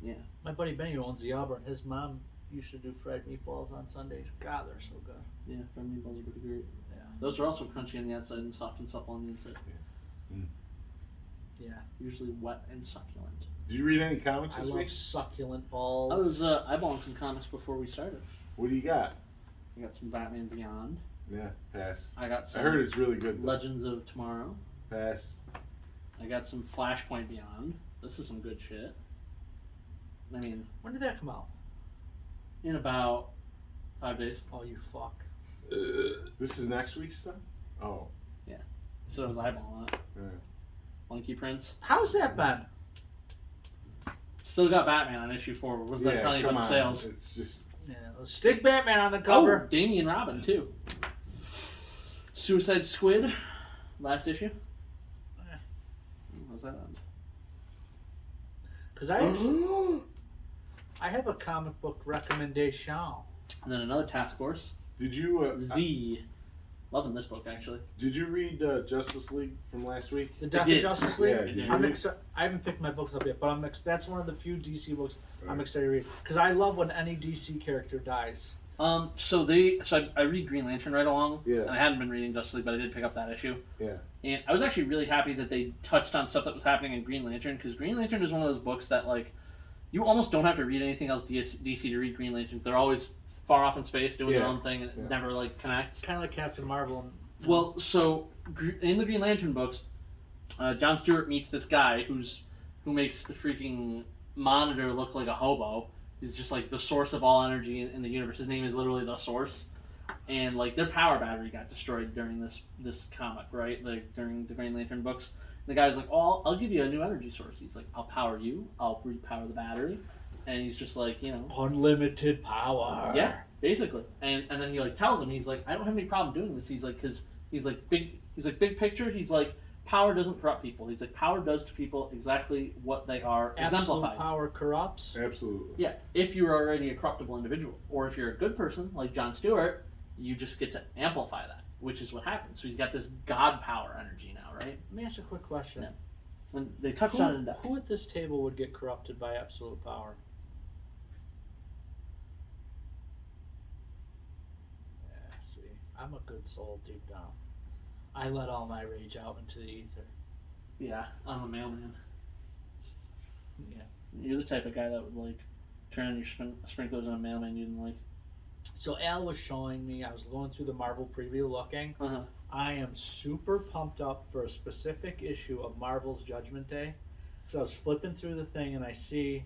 Yeah. My buddy Benny who owns the Auburn, his mom used to do fried meatballs on Sundays. God, they're so good. Yeah, fried meatballs are pretty great. Yeah. Those are also crunchy on the outside and soft and supple on the inside. Yeah. Usually wet and succulent. Did you read any comics I this love week? succulent balls. I was eyeballing some comics before we started. What do you got? I got some Batman Beyond. Yeah, pass. I got I some heard it's really good. Though. Legends of Tomorrow. Pass. I got some Flashpoint Beyond. This is some good shit. I mean, When did that come out? in about 5 days. Oh, you fuck. This is next week's stuff? Oh. So I was eyeballing it. Yeah. Monkey Prince. How's that been? Still got Batman on issue 4. What was that telling you come about the on. sales? It's just. Yeah, let's stick Batman on the Oh, cover. Damian Robin too. Suicide Squid. Last issue. How's that end? Because I have a comic book recommendation. And then another Task Force. Did you Z. Loving this book actually. did you read Justice League from last week? The Death did. of Justice League. Yeah, did you I'm read? I haven't picked my books up yet, but that's one of the few DC books I'm Right. excited to read. Because I love when any DC character dies. So I read Green Lantern right along. Yeah. And I hadn't been reading Justice League, but I did pick up that issue. Yeah. And I was actually really happy that they touched on stuff that was happening in Green Lantern, because Green Lantern is one of those books that like you almost don't have to read anything else DC to read Green Lantern. They're always far off in space doing their Yeah. own thing, and it never like connects. Kind of like Captain Marvel. Well, so in the Green Lantern books, John Stewart meets this guy who makes the freaking Monitor look like a hobo. He's just like the source of all energy in the universe. His name is literally the Source, and like their power battery got destroyed during this comic, right? Like during the Green Lantern books. The guy's like, "Oh, I'll give you a new energy source." He's like, "I'll power you. I'll repower the battery," and he's just like, Unlimited power. yeah, basically. And then he like tells him, he's like, "I don't have any problem doing this." He's like, big picture. He's like, power doesn't corrupt people. He's like, power does to people exactly what they are Absolute exemplified. power corrupts. Absolutely. Yeah, if you're already a corruptible individual, or if you're a good person like John Stewart, you just get to amplify that, which is what happens. So he's got this god power energy now, right? Let me ask you a quick question. Yeah. When they touched on it in depth. Who at this table would get corrupted by absolute power? Yeah, see, I'm a good soul deep down. I let all my rage out into the ether. Yeah, I'm a mailman. Yeah. You're the type of guy that would like turn on your sprinklers on a mailman you didn't like. So Al was showing me, I was going through the Marvel preview looking. Uh huh. I am super pumped up for a specific issue of Marvel's Judgment Day. So I was flipping through the thing and I see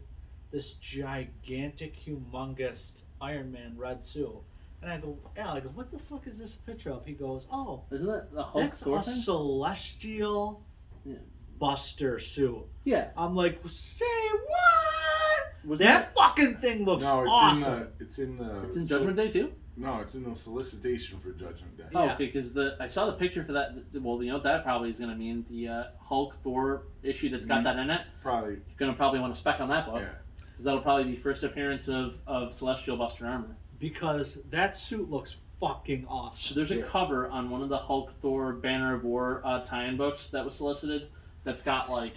this gigantic, humongous Iron Man red suit. And I go, Al, what the fuck is this a picture of? He goes, oh, Isn't that the Hulk that's Thor a thing? celestial Yeah. Buster suit. Yeah. I'm like, say what? Was That fucking thing looks No, it's awesome. it's in the. It's in Judgment Day too. No, it's in the solicitation for Judgment Day. Oh, Yeah. okay. Because I saw the picture for that. Well, you know what that probably is going to mean, the Hulk Thor issue that's got that in it. Probably. You're going to probably want to spec on that book. Yeah. Because that'll probably be first appearance of Celestial Buster armor. Because that suit looks fucking So awesome. there's a Yeah. cover on one of the Hulk Thor Banner of War tie-in books that was solicited that's got like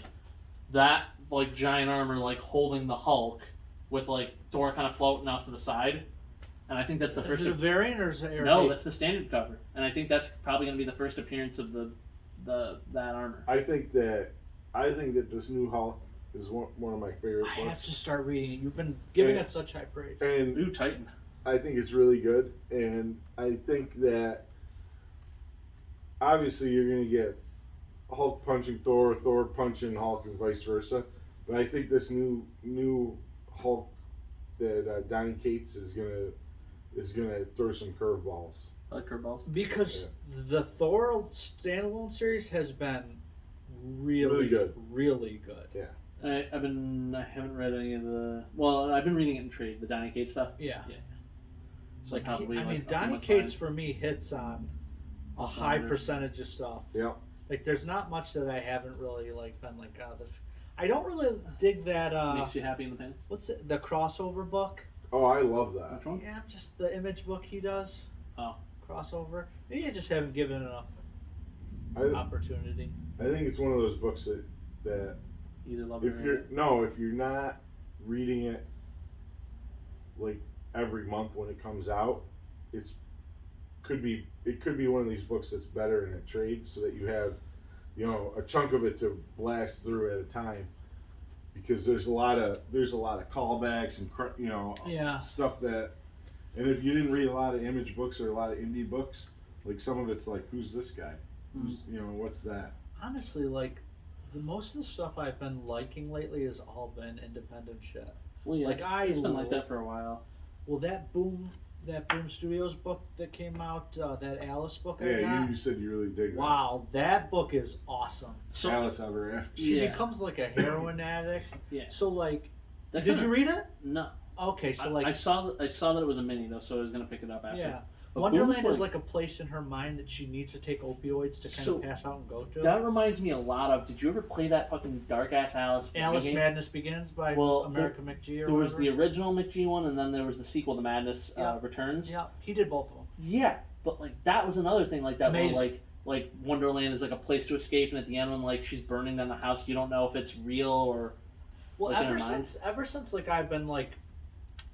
that like giant armor like holding the Hulk with like Thor kind of floating off to the side. And I think that's the first. Is it a variant or is it No, that's the standard cover, and I think that's probably going to be the first appearance of that armor. I think that this new Hulk is one of my favorite books. I have to start reading it. You've been giving it such high praise. And New Titan. I think it's really good, and I think that obviously you're going to get Hulk punching Thor, Thor punching Hulk, and vice versa. But I think this new Hulk that Donny Cates is gonna throw some curveballs. I like curveballs. Because the Thor standalone series has been really good. Really good. Yeah. I haven't read any of the. Well, I've been reading it in trade, the Donny Cates stuff. Yeah. So Like probably. I mean, a few Donny months Cates behind. for me hits on a Also high under- percentage of stuff. Yeah. Like there's not much that I haven't really like been like, oh, this. I don't really dig that. Makes you happy in the pants. What's it? The crossover book? Oh, I love that. Which one? Yeah, just the image book he does. Oh. Crossover. Maybe I just haven't given enough I opportunity. think it's one of those books that Either love it if or if you're not reading it like every month when it comes out, it could be one of these books that's better in a trade, so that you have a chunk of it to blast through at a time, because there's a lot of callbacks and stuff that, and if you didn't read a lot of image books or a lot of indie books, like some of it's like, who's this guy? Who's what's that? Honestly, like most of the stuff I've been liking lately has all been independent shit. Well, yeah, Like, it's been like that for a while. Well, that Boom Studios book that came out, that Alice book I Yeah, got. you said you really dig Wow, that book is awesome. So Alice Ever After. She Yeah. becomes like a heroin addict. Yeah. So like, that did kinda- you read it? No. Okay, so like, I saw that it was a mini though, so I was gonna pick it up after. yeah. But Wonderland Boom's is like a place in her mind that she needs to take opioids to kind So, of pass out and go to. That reminds me a lot of. Did you ever play that fucking dark ass Alice? Alice game? Madness Begins by Well, America McGee or There was whatever. the original McGee one, and then there was the sequel, The Madness Yeah. Returns. Yeah, he did both of them. Yeah, but like that was another thing like that, where Amazing. like Wonderland is like a place to escape, and at the end when like she's burning down the house, you don't know if it's real or. Well, like, in her ever since like I've been like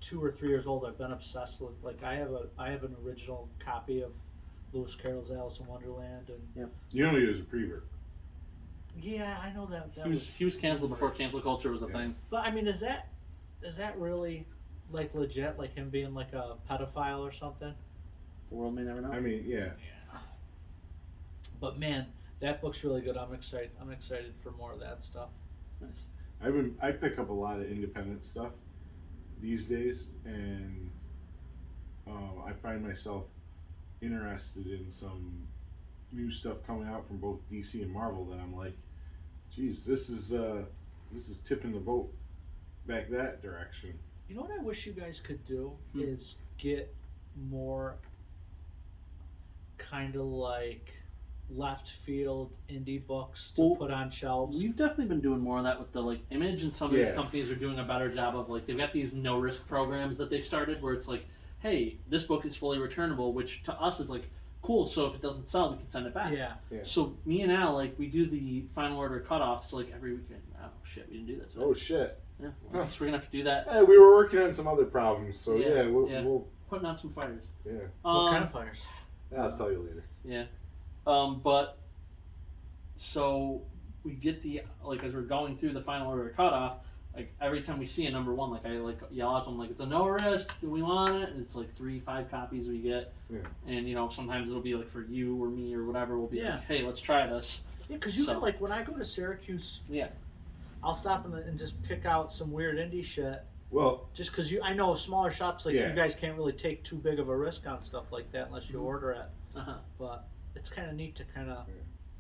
2 or 3 years old, I've been obsessed with like I have an original copy of Lewis Carroll's Alice in Wonderland, and You know he was a prevert. yeah, I know that. He was canceled before cancel culture was a thing. But I mean, is that really like legit? Like him being like a pedophile or something? The world may never know. I mean, yeah. Yeah. But man, that book's really good. I'm excited. I'm excited for more of that stuff. Nice. I pick up a lot of independent stuff these days, and I find myself interested in some new stuff coming out from both DC and Marvel that I'm like, geez, this is tipping the boat back that direction. You know what I wish you guys could do is get more kind of like left field indie books to Well, put on shelves. We've definitely been doing more of that with the like Image, and some of these Yeah. companies are doing a better job of like they've got these no risk programs that they've started where it's like, hey, this book is fully returnable, which to us is like cool. So if it doesn't sell, we can send it back. Yeah. Yeah. So me and Al like we do the final order cutoffs like every weekend. Oh shit, we didn't do that. Today. Oh shit! Yeah, well, I guess we're gonna have to do that. Hey, we were working on some other problems, so Yeah, yeah, we'll, yeah. we'll Putting out some fires. yeah. What kind of fires? I'll tell you later. Yeah. But so we get the like as we're going through the final order cutoff, like every time we see a number one, like I like yell out to them like it's a no risk, do we want it? And it's like 3-5 copies we get. Yeah. And sometimes it'll be like for you or me or whatever, we'll be Yeah. like, hey, let's try this. Yeah, because you So- can like when I go to Syracuse, Yeah. I'll stop and just pick out some weird indie shit. Well, Just because I know smaller shops like Yeah. you guys can't really take too big of a risk on stuff like that unless you Mhm. order it. Uh-huh. But it's kind of neat to kind of.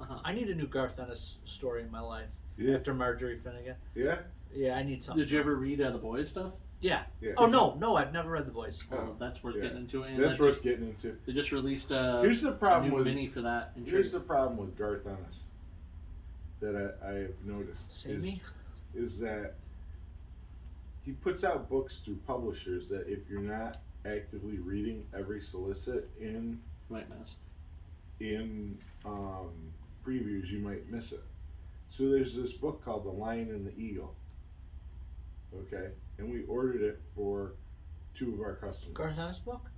Uh-huh. I need a new Garth Ennis story in my life yeah, after Marjorie Finnegan. yeah. Yeah, I need something. Did you ever read The Boys stuff? Yeah. Yeah. Oh no, I've never read The Boys. Well, that's worth Yeah. getting into. And That's that's worth getting into. they just released Here's the a problem new with mini for that. in here's trade. the problem with Garth Ennis that I have noticed is that he puts out books through publishers that if you're not actively reading every solicit Might miss. in previews, you might miss it. So there's this book called The Lion and the Eagle. Okay, and we ordered it for 2 of our customers. Garth Ennis book?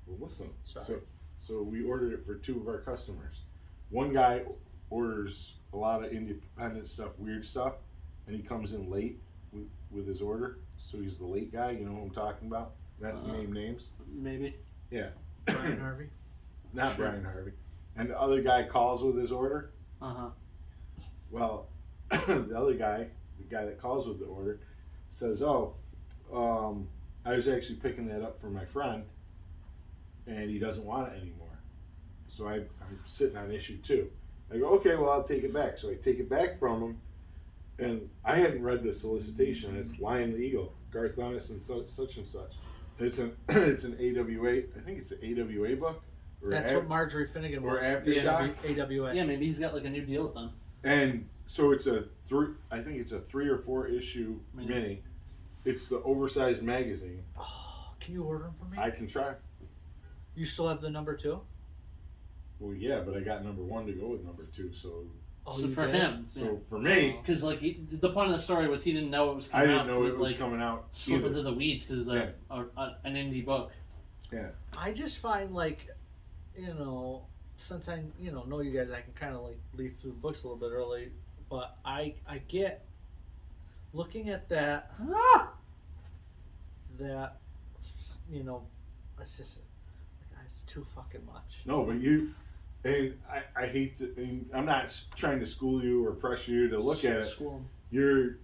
Well, listen. Sorry. So we ordered it for 2 of our customers. One guy orders a lot of independent stuff, weird stuff, and he comes in late with his order. So he's the late guy. You know who I'm talking about? Not to name names. Maybe. Yeah. Brian Harvey? Not Sure. Brian Harvey. And the other guy calls with his order. Well, the other guy, the guy that calls with the order, says, "Oh, I was actually picking that up for my friend, and he doesn't want it anymore. So I'm sitting on issue 2. I go, okay, well, I'll take it back. So I take it back from him, and I hadn't read the solicitation. It's Lion and the Eagle, Garth Ennis and such and such. It's an AWA. I think it's an AWA book. That's what Marjorie Finnegan or was. Aftershock. AWA. Yeah, maybe he's got like a new deal with them. And so it's I think it's a 3 or 4 issue mini. It's the oversized magazine. Oh, can you order them for me? I can try. You still have the number 2? Well, yeah, but I got number 1 to go with number 2. So, Oh, So you for did? him, so for me, because like the point of the story was he didn't know it was I coming out. didn't know 'cause it was like, coming out. Slip either. into the weeds because it's an indie book. Yeah. I just find like, since I know you guys, I can kind of like leaf through the books a little bit early, but I get looking at that it's just it's too fucking much. No, but and I hate to. And I'm not trying to school you or pressure you to look at it. School. You're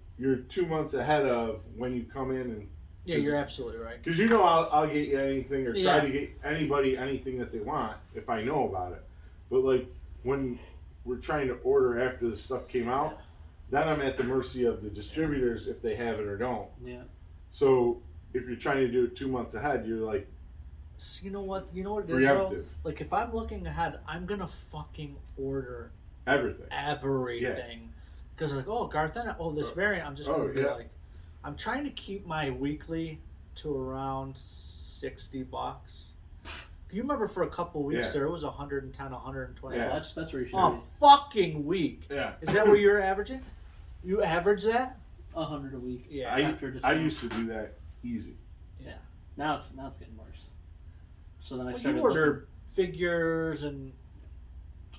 2 months ahead of when you come in and. Yeah, you're absolutely right. Because I'll get you anything or try to get anybody anything that they want if I know about it. But like when we're trying to order after the stuff came out, then I'm at the mercy of the distributors if they have it or don't. Yeah. So if you're trying to do it 2 months ahead, you're like So you know what it is though? preemptive. Like if I'm looking ahead, I'm gonna fucking order Everything. everything. Because like, oh, Garth Ennis, this variant, I'm just gonna be like, I'm trying to keep my weekly to around $60. You remember for a couple weeks there, it was 110, 120. Yeah. That's where you should A be. fucking week. Yeah. Is that what you're averaging? You average that? 100 a week. Yeah. I used to do that easy. Yeah. Now it's getting worse. So then I Well, started you order figures and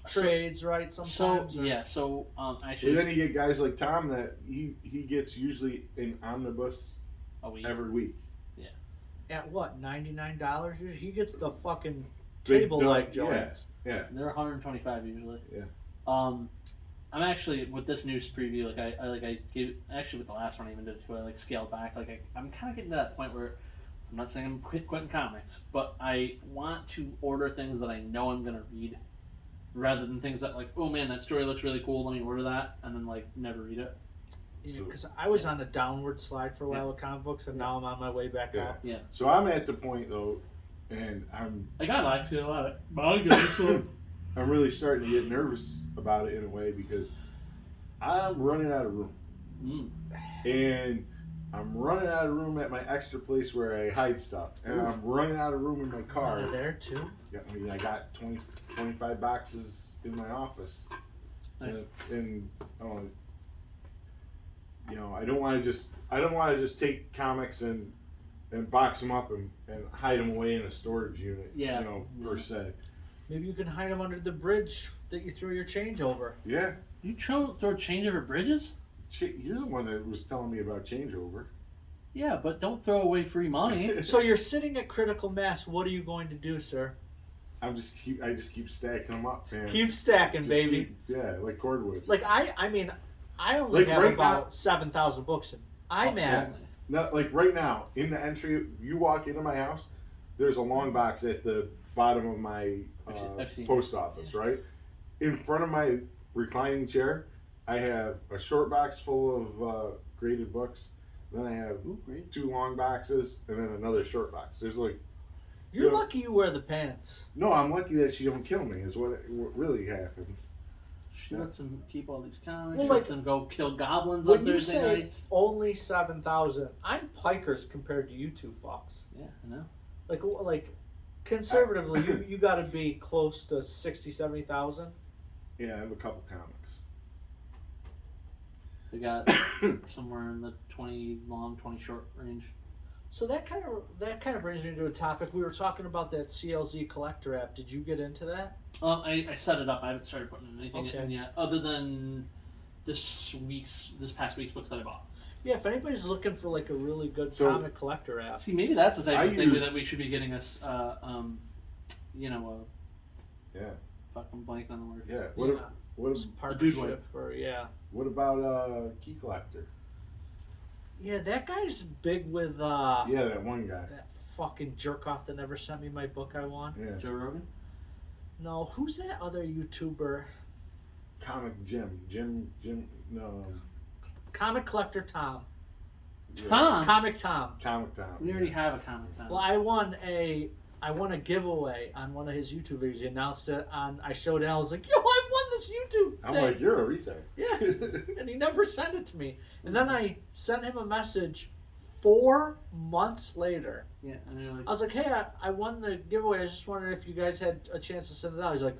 trades, right? Sometimes. So But actually then you get guys like Tom that he gets usually an omnibus a week. every week. At what, $99? He gets the fucking Big table dog, leg joints. Yeah. They're 125 usually. Yeah. I'm actually with this news preview, I give actually with the last one I even did it too. I scaled back. I'm kind of getting to that point where I'm not saying I'm quitting comics, but I want to order things that I know I'm gonna read, rather than things that oh man, that story looks really cool. Let me order that and then never read it. Because I was on a downward slide for a while with comic books, and now I'm on my way back up. Yeah. So I'm at the point though, and I got actually a lot of manga. I'm really starting to get nervous about it in a way because I'm running out of room. And I'm running out of room at my extra place where I hide stuff. And I'm running out of room in my car. There too? Yeah, I mean, I got 25 boxes in my office. Nice. And I don't want to just take comics and box them up and hide them away in a storage unit. Yeah. Per se. Maybe you can hide them under the bridge that you threw your change over. Yeah. You throw change over bridges? You're the one that was telling me about changeover. Yeah, but don't throw away free money. So you're sitting at critical mass. What are you going to do, sir? I just keep stacking them up, man. Keep stacking, Just baby. like cordwood. I only have right about 7,000 books in iMac. Not like right now in the entry. You walk into my house. There's a long box at the bottom of my I've seen post office, right? In front of my reclining chair, I have a short box full of graded books. Then I have 2 long boxes, and then another short box. There's You're lucky you wear the pants. No, I'm lucky that she don't kill me. Is what really happens. She lets him keep all these comics. Well, She lets him go kill goblins When on you Thursday say nights. only 7,000, I'm pikers compared to you two fucks. Yeah, I know. Like conservatively, you got to be close to 60, 70,000. Yeah, I have a couple comics. They got somewhere in the 20 long, 20 short range. So that kind of brings me to a topic. We were talking about that CLZ collector app. Did you get into that? I set it up. I haven't started putting anything Okay. in yet, other than this past week's books that I bought. Yeah, if anybody's looking for like a really good So- comic collector app. See, maybe that's the type of thing use- that we should be getting us. Yeah. Fucking blank on the word. Yeah. Partnership or What about Key Collector? Yeah, that guy's big with Yeah, that one guy. that fucking jerk off that never sent me my book I want. Yeah. Joe Rogan. No, who's that other YouTuber? Comic Jim. No. Comic collector Tom. Yeah. Tom. Comic Tom. Comic Tom. We already have a comic time. Well, I won a giveaway on one of his YouTube videos. He announced it on. I showed it. I was like, "Yo, I won this YouTube I'm thing." like, you're a retard. Yeah, and he never sent it to me. And then I sent him a message 4 months later. Yeah, and you're like, I was like, "Hey, I won the giveaway. I was just wondering if you guys had a chance to send it out." He's like,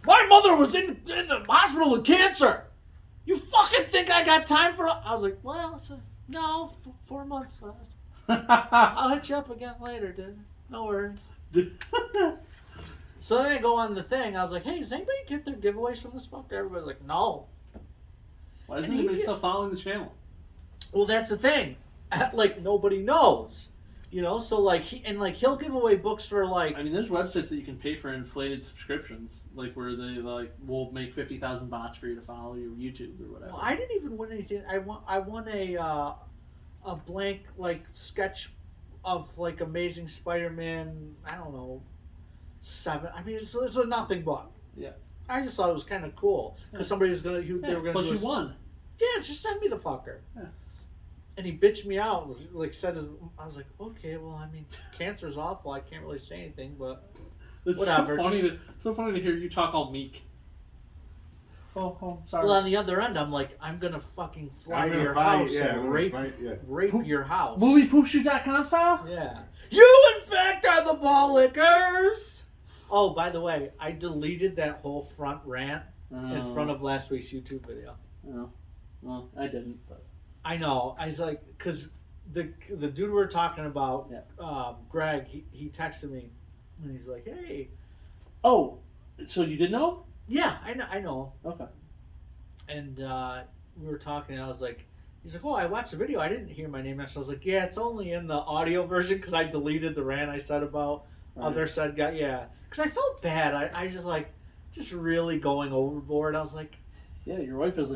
"My mother was in the hospital with cancer. You fucking think I got time for?" I was like, "Well, no, 4 months left. I'll hit you up again later, dude. No worries." So then I go on the thing. I was like, "Hey, does anybody get their giveaways from this fucker?" Everybody's like, "No." Why isn't And he anybody did- still following the channel? Well, that's the thing. Like nobody knows, you know. So like he'll give away books for like. I mean, there's websites that you can pay for inflated subscriptions, like where they will make 50,000 bots for you to follow your YouTube or whatever. Well, I didn't even win anything. I won a blank like sketch of like Amazing Spider-Man. I don't know, 7. I mean, it's a nothing book. Yeah. I just thought it was kind of cool because somebody was gonna. They were gonna. Plus, do you won. Yeah, just send me the fucker. Yeah. And he bitched me out. Like said, I was like, okay, well, I mean, cancer's awful. I can't really say anything, but It's whatever. So funny to hear you talk all meek. Oh, sorry. well, on the other end, I'm like, I'm gonna fucking fly I'm to gonna your buy- house yeah, I'm and gonna rape buy- yeah. your house. Moviepoopshoot.com style? Yeah. You, in fact, are the ball lickers. Oh, by the way, I deleted that whole front rant in front of last week's YouTube video. Oh. Well, I didn't. But. I know. I was like, because the dude we were talking about, Greg, he texted me, and he's like, "Hey." Oh, so you didn't know? Yeah, I know. Okay. And we were talking, and I was like, he's like, "Oh, I watched the video. I didn't hear my name." So I was like, "Yeah, it's only in the audio version because I deleted the rant I said about other said guy." Yeah, because I felt bad. I just really going overboard. I was like, Yeah, your wife is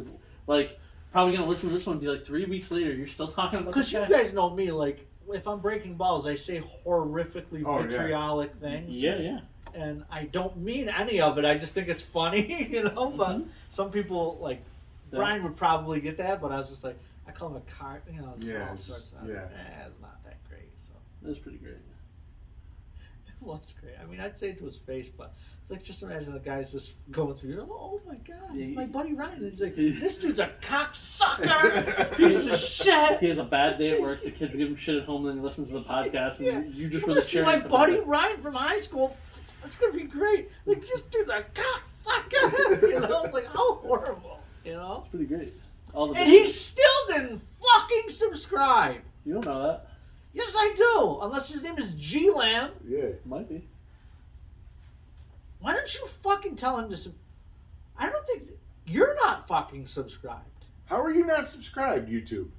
like probably gonna listen to this one and be like 3 weeks later. You're still talking about because this you guy? guys know me. Like, if I'm breaking balls, I say horrifically vitriolic things. Yeah. And I don't mean any of it. I just think it's funny, you know. But some people like Brian would probably get that. But I was just like, I call him a car, you know. Yeah, all it's sorts just- of, I was yeah. like, it's not that great. So That's pretty great. it was great. I mean, I'd say it to his face, but it's like just imagine the guy's just going through. Oh my god, Yeah, my buddy Ryan. And he's like, this dude's a cocksucker, piece of shit. He has a bad day at work. The kids give him shit at home, and then he listens to the podcast, and Yeah. you just You were want the to see cherry my on top buddy of it. Ryan from high school? It's gonna be great. Like this dude's a cocksucker. You know, it's like how horrible. You know. It's pretty great. All the And he still didn't fucking subscribe. You don't know that? Yes, I do. Unless his name is G Lamb. Yeah. Might be. Why don't you fucking tell him to? I don't think you're not fucking subscribed. How are you not subscribed, YouTube?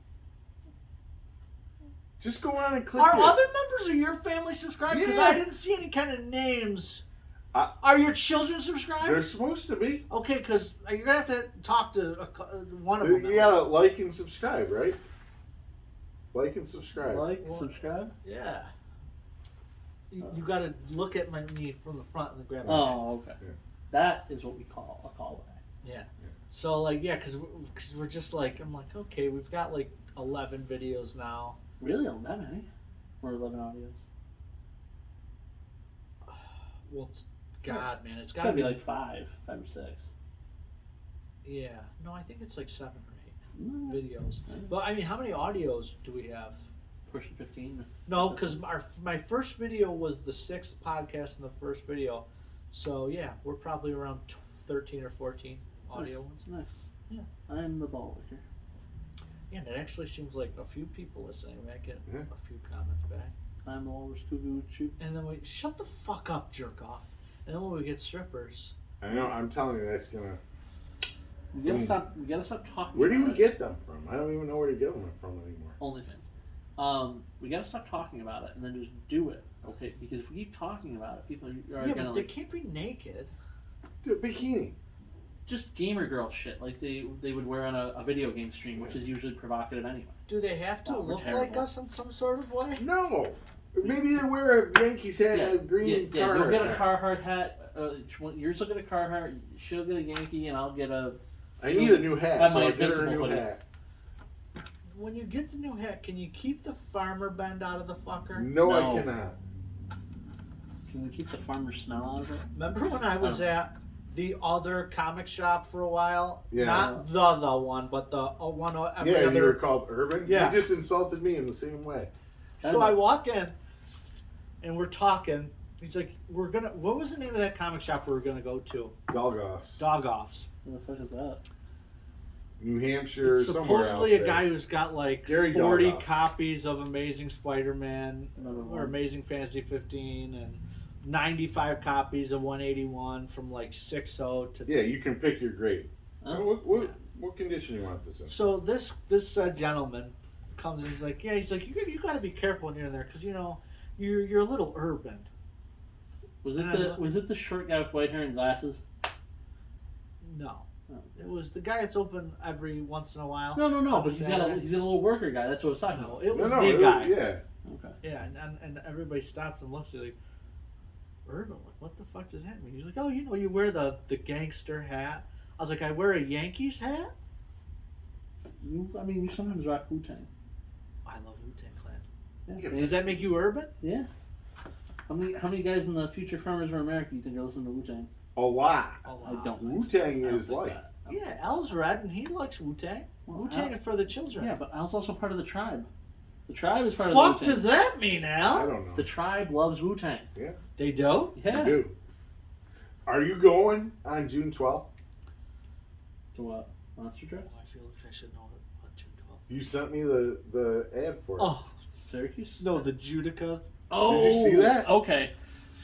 Just go on and click Are it. other members of your family subscribed? Because Yeah. I didn't see any kind of names. Are your children subscribed? They're supposed to be. Okay, because you're gonna have to talk to one of them. You gotta like and subscribe, right? Like and subscribe. Like, subscribe. Yeah. You gotta look at me from the front and then grab my Oh, okay. Yeah. That is what we call a callback. Yeah. So like because we're just like I'm like okay we've got like 11 videos now. Really, 11, eh? Or 11 audios. Well, it's God, man, it's It's gotta gotta be like 5 or 6. Yeah. No, I think it's like 7 or 8 Mm. videos. But I mean, how many audios do we have? Pushing 15. No, because my first video was the 6th podcast in the first video. So yeah, we're probably around 13 or 14 audio ones. Nice. I am the ball licker. Yeah, and it actually seems like a few people listening. We might get Yeah. a few comments back. I'm the walrus cuckoo shoot. And then we shut the fuck up, jerk off. And then when we get strippers, I know. I'm telling you, that's gonna. We gotta stop. We gotta stop talking. Where do about we it. get them from? I don't even know where to get them from anymore. OnlyFans. We gotta stop talking about it and then just do it, okay? Because if we keep talking about it, people are yeah, gonna but they like, can't be naked. Dude, bikini. just gamer girl shit like they would wear on a video game stream, which is usually provocative anyway. Do they have to Oh, we're look like terrible. us in some sort of way? No. Maybe they wear a Yankees hat and a green yeah. You'll Carhartt get a hat. Carhartt hat. Yours will get a Carhartt. She'll get a Yankee, and I'll get a. I need a new hat, Have so my I'll get her a Invincible new hoodie. hat. When you get the new hat, can you keep the farmer bend out of the fucker? No, No. I cannot. Can we keep the farmer smell out of it? Remember when I was at the other comic shop for a while? Yeah. Not the one, but the one every Yeah, other. you were called Urban? Yeah. You just insulted me in the same way. So I walk in, and we're talking. He's like, "We're gonna." What was the name of that comic shop we were gonna go to? Dogoffs. Dog Offs. What the fuck is that? New Hampshire, It's somewhere supposedly out a there. guy who's got like Gary 40 Doggoff. copies of Amazing Spider-Man Number or one. Amazing Fantasy 15 and 95 copies of 181 from like 6.0 to. Yeah, you can pick your grade. Huh? What condition you want this in? So this gentleman comes and he's like, you got to be careful when you're in there because you know you're a little urban. Was it the short guy with white hair and glasses? No, Oh. it was the guy that's open every once in a while. No. On But the he's got a Saturday. little worker guy. That's what I was talking No, about. it was No, the it guy. yeah. Okay. Yeah, and everybody stops and looks at it like, Urban, like, what the fuck does that mean? He's like, oh, you know, you wear the gangster hat. I was like, I wear a Yankees hat? You sometimes rock Wu-Tang. I love Wu-Tang Clan. Yeah. Does that make you urban? Yeah. How many guys in the future Farmers of America do you think are listening to Wu-Tang? A lot. Oh, I don't. Wu-Tang I don't is think like. that. Yeah, Al's red and he likes Wu-Tang. Well, Wu-Tang Al- is for the children. Yeah, but Al's also part of the tribe. The tribe is part of Fuck the Wu-Tang. does that mean, I Al? don't know. The tribe loves Wu-Tang. They do? Yeah. You do. Are you going on June 12th? To what? Monster Truck? Oh, I feel like I should know what June 12th. You sent me the ad for it. Oh, Syracuse? no, the Judicas. Oh, Did you see that? Okay.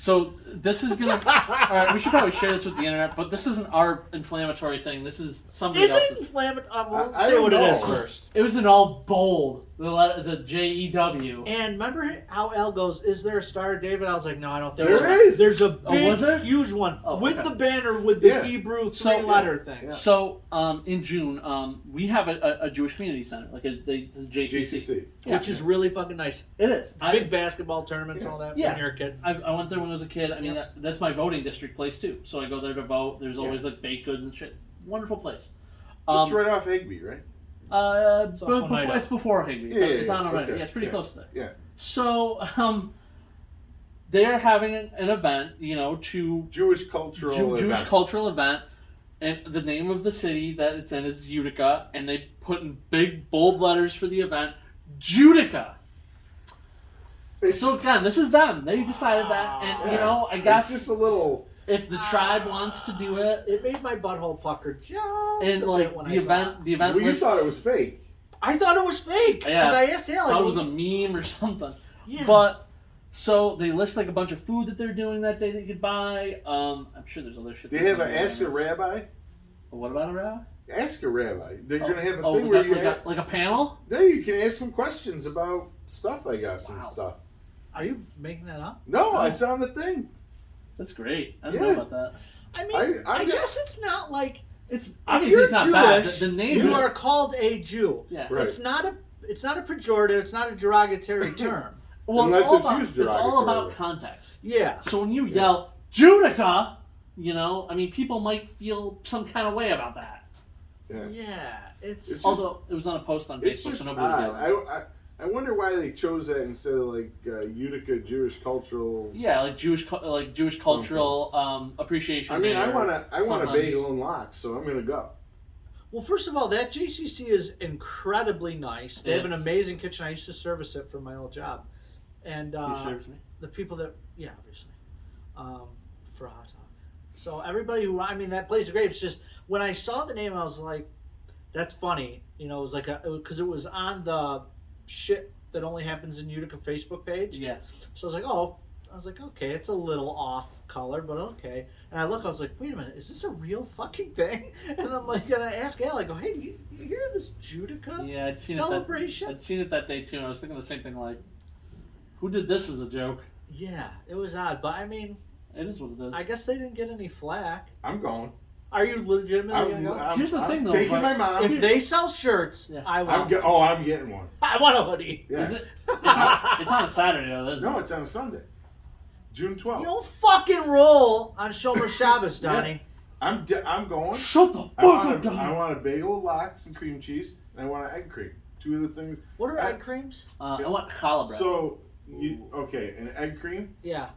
So this is gonna. All right, we should probably share this with the internet, but this isn't our inflammatory thing. This is somebody Is it else's. inflammatory? Well, I say don't what it is know. first. It was in all bold. The JEW. And remember how Al goes, is there a Star of David? I was like, no, I don't think There so. is. There's a Oh, big, was there? huge one Oh, with okay. the banner with the Yeah. Hebrew So- three-letter thing. Yeah. So in June, we have a Jewish community center, like the JCC. JCC. Yeah. Which is really fucking nice. It is. Big basketball tournaments and all that Yeah. when you're a kid. I went there when I was a kid. I mean, Yep. that's my voting district place too. So I go there to vote. There's always like baked goods and shit. Wonderful place. It's right off Higby, right? It's off But Oneida. it's before Higby. Yeah, It's yeah, on Oneida. okay. Yeah, it's pretty Yeah. close to there. Yeah. So they're having an event, to Jewish cultural Jewish event. cultural event, and the name of the city that it's in is Utica, and they put in big bold letters for the event, Judica. So again, this is them. They decided that, and Yeah. I guess It's just a little. if the tribe wants to do it, It made my butthole pucker just and a like bit when the I saw event, it. the event Well, you lists, thought it was fake. I thought it was fake. Yeah. Because I asked Al. thought it was a meme or something. Yeah. But so they list like a bunch of food that they're doing that day that you could buy. I'm sure there's other shit. They that's have going an on Ask a there. Rabbi. What about a rabbi? Ask a Rabbi. They're going to have a Oh, thing where like, you like a panel. there you can ask them questions about stuff, I guess, and Wow. stuff. Are you making that up? No, it's on the thing. That's great. I don't know Yeah. about that. I mean, I I get- guess it's not like It's you're obviously it's not bad. Jewish, The name you is are called a Jew. yeah. Right. It's not a pejorative. It's not a derogatory term. Well, Unless it's all it's about used it's all about derogatorily. context. Yeah. So when you yell Judica, people might feel some kind of way about that. Yeah. Yeah. It's It's Although it was on a post on It's Facebook, just so nobody was odd. yelling. I wonder why they chose that instead of like Utica Jewish cultural. Yeah, like Jewish cultural appreciation. I mean, Day I or want a something. bagel and lox, so I'm gonna go. Well, first of all, that JCC is incredibly nice. They It have an is. amazing kitchen. I used to service it for my old job, and You served me. the people that, yeah, obviously, for a hot dog. So everybody who, that place is great. It's just when I saw the name, I was like, That's funny. You know, it was like because it was on the shit that only happens in Utica Facebook page. Yeah. So I was like, okay, it's a little off color, but okay. And I was like, wait a minute, is this a real fucking thing? And I'm like, gonna ask Al, I go, hey, do you hear this Judica Yeah, I'd seen celebration? I'd seen it that day too, and I was thinking the same thing. Like, who did this as a joke? Yeah, it was odd, but I mean, It is what it is. I guess they didn't get any flack. I'm going. Are you legitimately gonna go? Here's the thing, though, Taking but- my mom. If they sell shirts, Yeah. I will. I'm getting one. I want a hoodie. Yeah. Is it? It's on a Saturday though, isn't No, it? it's on a Sunday. June 12th. You don't fucking roll on Shomer Shabbos, Donnie. I'm going. Shut the I fuck want, up, Donnie. I want a bagel with lox and cream cheese, and I want an egg cream. Two of the things. What are egg creams? I want challah bread. So, an egg cream. Yeah.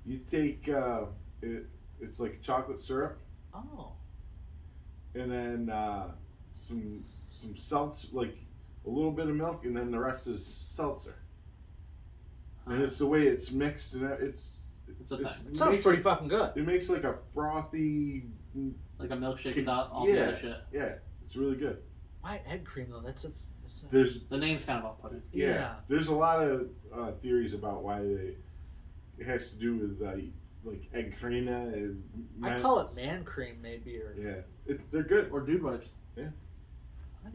You take it's like chocolate syrup, Oh. and then some seltzer, like a little bit of milk, and then the rest is seltzer. And it's the way it's mixed, and It's a thing. it Sounds makes pretty fucking good. It makes like a frothy. Like a milkshake without all the other shit. Yeah, it's really good. Why egg cream though? That's a There's The name's kind of off-putting. Yeah. There's a lot of theories about why it has to do with like egg crema. And I call it man cream maybe or Yeah, they're good. Or dude wipes.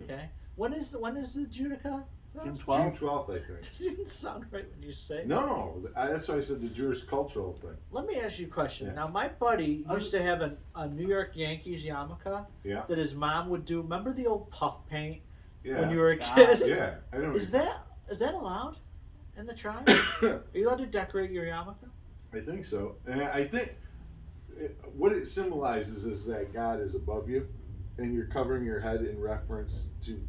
okay. When is the Judica? June June 12th. 12th, I think. Doesn't even sound right when you say it. No, that's why I said the Jewish cultural thing. Let me ask you a question. Yeah. Now, my buddy used to have a New York Yankees yarmulke Yeah. that his mom would do. Remember the old puff paint Yeah. when you were a God. kid? Yeah, I know. Is that allowed in the tribe? Are you allowed to decorate your yarmulke? I think so, and I think what it symbolizes is that God is above you, and you're covering your head in reference to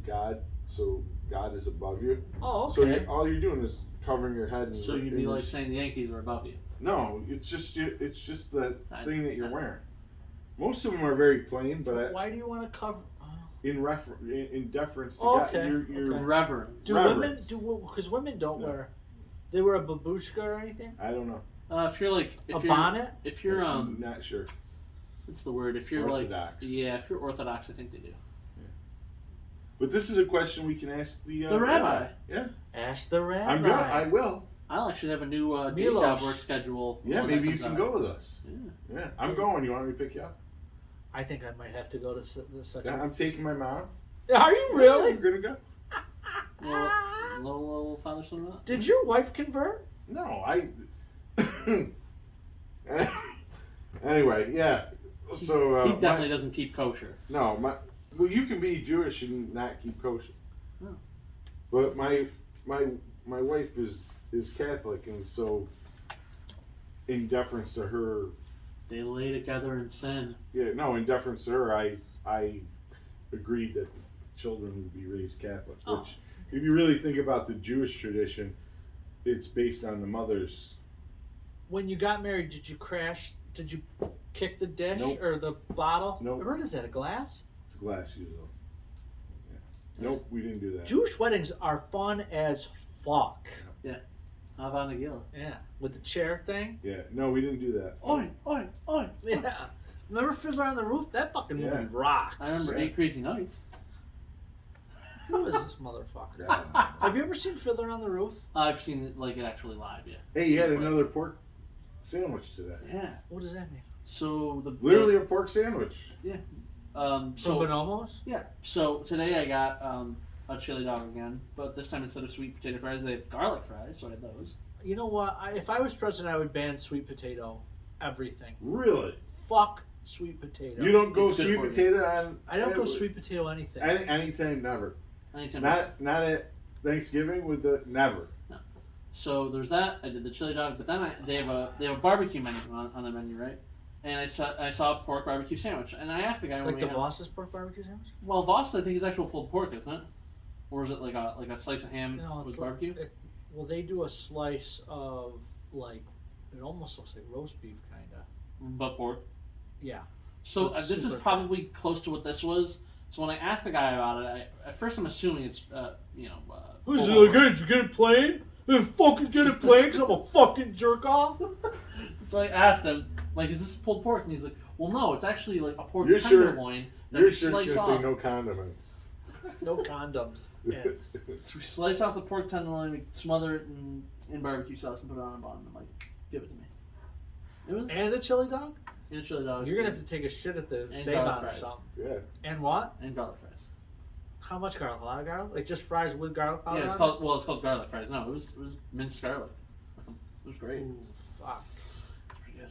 God. So God is above you. Oh, So okay. all you're doing is covering your head. So you'd be like saying the Yankees are above you. No, it's just the I- thing that you're wearing. Most of them are very plain, but Why do you want to cover? Oh. in deference to Oh, God, okay, you're okay. Reverend. Do women Reverence. because women don't No. wear? They wear a babushka or anything? I don't know. If you're like A bonnet? If you're I'm not sure. what's the word? If you're Orthodox. if you're Orthodox, I think they do. But this is a question we can ask the rabbi. Yeah, Ask the rabbi. I'm good. I will. I'll actually have a new day Milos. job work schedule. Yeah, when that maybe you comes can out. go with us. Yeah. Yeah, I'm going. You want me to pick you up? I think I might have to go to such Yeah, a... I'm taking my mom. Are you really? We're gonna go. Little father son not. Did your wife convert? No, I. Anyway, yeah. So He definitely doesn't keep kosher. well, you can be Jewish and not keep kosher. No. But my wife is Catholic, and so in deference to her, They lay together in sin. in deference to her, I agreed that the children would be raised Catholic. Oh. Which, if you really think about the Jewish tradition, it's based on the mother's. When you got married, did you crash? Did you kick the dish Nope. or the bottle? Nope. What is that, a glass? It's glass usually. Yeah. Nope, we didn't do that. Jewish weddings are fun as fuck. Hava Nagila. Yeah. With the chair thing? Yeah, no, we didn't do that. Oi, oi, oi. Yeah. Remember Fiddler on the Roof? That fucking movie Yeah. rocks. I remember Yeah. 8 Crazy Nights. Who is this motherfucker? Yeah. Have you ever seen Fiddler on the Roof? I've seen it like it actually live, yeah. Hey, you had another pork sandwich today. Yeah. What does that mean? So Literally a pork sandwich. From so Bonomo's? yeah. So today I got a chili dog again, but this time instead of sweet potato fries, they have garlic fries, so I had those. You know what? If I was president, I would ban sweet potato. Everything. Really? Fuck sweet potato. You don't go It's good sweet for you. potato on. I don't go sweet potato anything. Anytime, never. Anytime. Not at Thanksgiving with the never. So there's that. I did the chili dog, but then they have a barbecue menu on the menu, right? And I saw a pork barbecue sandwich, and I asked the guy when Like we the had- Voss's pork barbecue sandwich? Well, Voss, I think is actual pulled pork, isn't it? Or is it like a slice of ham No, with it's barbecue? Well, they do a slice of like it almost looks like roast beef, kind of. But pork. Yeah. So It's this is super probably close to what this was. So when I asked the guy about it, at first I'm assuming it's Who's full it? Did you get it plain? Fucking get it plain because I'm a fucking jerk off. So I asked him, like, is this pulled pork? And he's like, well, no, it's actually like a pork You're sure- tenderloin that Your we shirt's slice gonna off. say no condiments. No condoms. It's, So we slice off the pork tenderloin, we smother it in barbecue sauce and put it on a bun. I'm like, give it to me. It was and a chili dog? and a chili dog. You're going to have to take a shit at the And save garlic on or fries. something. Yeah. And what? and garlic fries. How much garlic? A lot of garlic? Like just fries with garlic powder Yeah, it's on called garlic fries. No, it was minced garlic. It was it? great. Ooh, fuck. It was pretty good.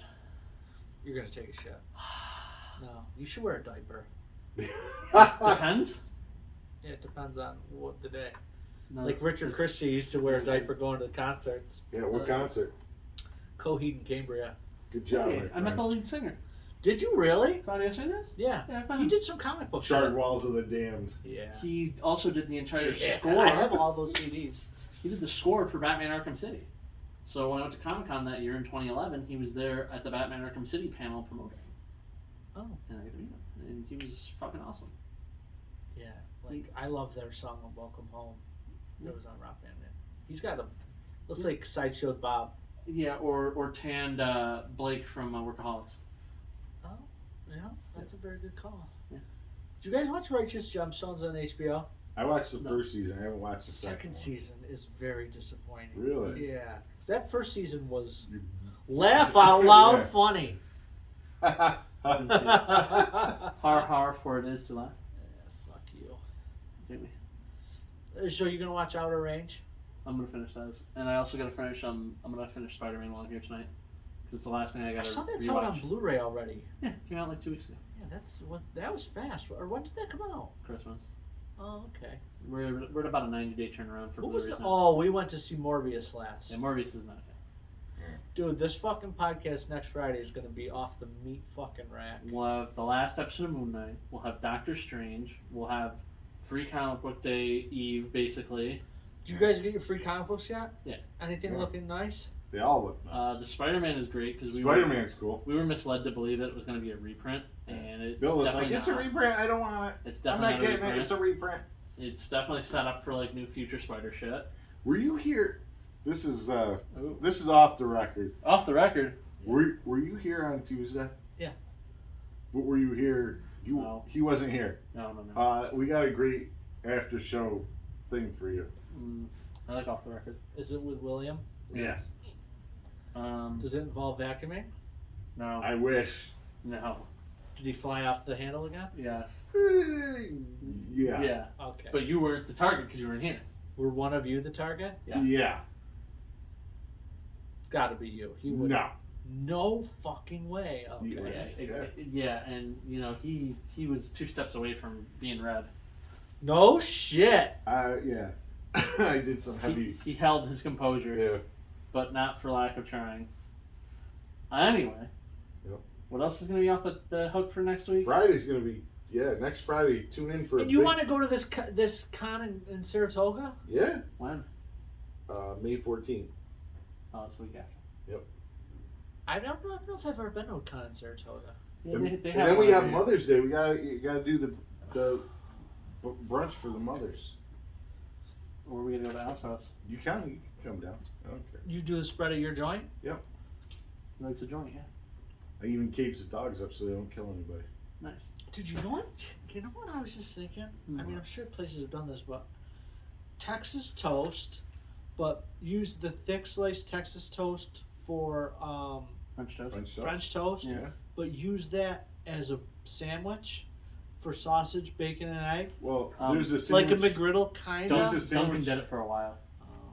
You're going to take a shit. No. You should wear a diaper. Depends. Yeah, it depends on what the day. No, Like Richard it's- Christie used to wear a diaper going to the concerts. Yeah, what concert? Coheed and Cambria. Good job, Hey, my I met the friend. lead singer. Did you really? Claudia Singers? Yeah. Yeah, I met He him. did some comic book Shard shit. Walls of the Damned. Yeah. He also did the entire Yeah, score. I have all those CDs. He did the score for Batman Arkham City. So when I went to Comic Con that year in 2011, he was there at the Batman Arkham City panel promoting. Oh. And I got to meet him. And he was fucking awesome. Yeah. Like, I love their song on Welcome Home. That was on Rock Band. He's got a, looks like Sideshow Bob. Yeah, or tanned Blake from Workaholics. Oh, yeah. That's a very good call. Yeah. Did you guys watch Righteous Gemstones on HBO? I watched the No. first season. I haven't watched the Second second season is very disappointing. Really? Yeah. That first season was one. laugh out loud Yeah. funny. Har for it is to laugh. Fuck you. Didn't we? So you're gonna watch Outer Range? I'm gonna finish those, and I also gotta finish. I'm gonna finish Spider-Man while I'm here tonight, because it's the last thing I I gotta saw that's rewatch. out on Blu-ray already. Yeah, it came out like 2 weeks ago. Yeah, that was fast. Or when did that come out? Christmas. Oh, okay. We're at about a 90-day turnaround for What was Blu-rays the? now. Oh, we went to see Morbius last. Yeah, Morbius is not yet. Dude, this fucking podcast next Friday is gonna be off the meat fucking rack. We'll have the last episode of Moon Knight. We'll have Doctor Strange. We'll have Free Comic Book Day Eve, basically. Did you guys get your free comic books yet? Yeah. Anything Yeah. looking nice? They all look nice. The Spider-Man is great because Spider-Man's cool. we were misled to believe that it was going to be a reprint, and it's Bill was like, definitely "It's a not. reprint. I don't want it. It's I'm definitely not not a getting it. reprint. It's a reprint." It's definitely set up for like new future Spider shit. Were you here? This is Ooh. this is off the record. Off the record. Were you here on Tuesday? Yeah. But were you here? No. He wasn't here. No. We got a great after show thing for you. I like Off the Record. Is it with William? Yeah. Does it involve vacuuming? No. I wish. No. Did he fly off the handle again? Yes. Yeah. Yeah. Okay. But you weren't the target because you weren't here. Were one of you the target? Yeah. Yeah. It's got to be you. He would. No. No fucking way. Okay. Yeah, and you know he was 2 steps away from being red. No shit. Yeah. I did some heavy. He held his composure, Yeah. but not for lack of trying. Anyway, Yep. what else is going to be off the hook for next week? Friday's gonna be next Friday. Tune in for. And you want to go to this con in Saratoga? Yeah. When? May 14th. Oh, it's the week after. I don't know if I've ever been to a con in Saratoga. Yeah, And, they and have then we one have every year. Mother's Day. You gotta do the brunch for the mothers. Or are we going to go to Al's house? You can come down. I don't care. You do the spread of your joint? He likes a joint, yeah. I even cage the dogs up so they don't kill anybody. Nice. Dude, you know what? You know what I was just thinking? I mean, I'm sure places have done this, but Texas toast, but use the thick sliced Texas toast for French toast. French toast, Yeah. but use that as a sandwich for sausage, bacon, and egg. Well, there's there's a Like a sandwich. McGriddle, kind There's of. a sandwich. Duncan did it for a while.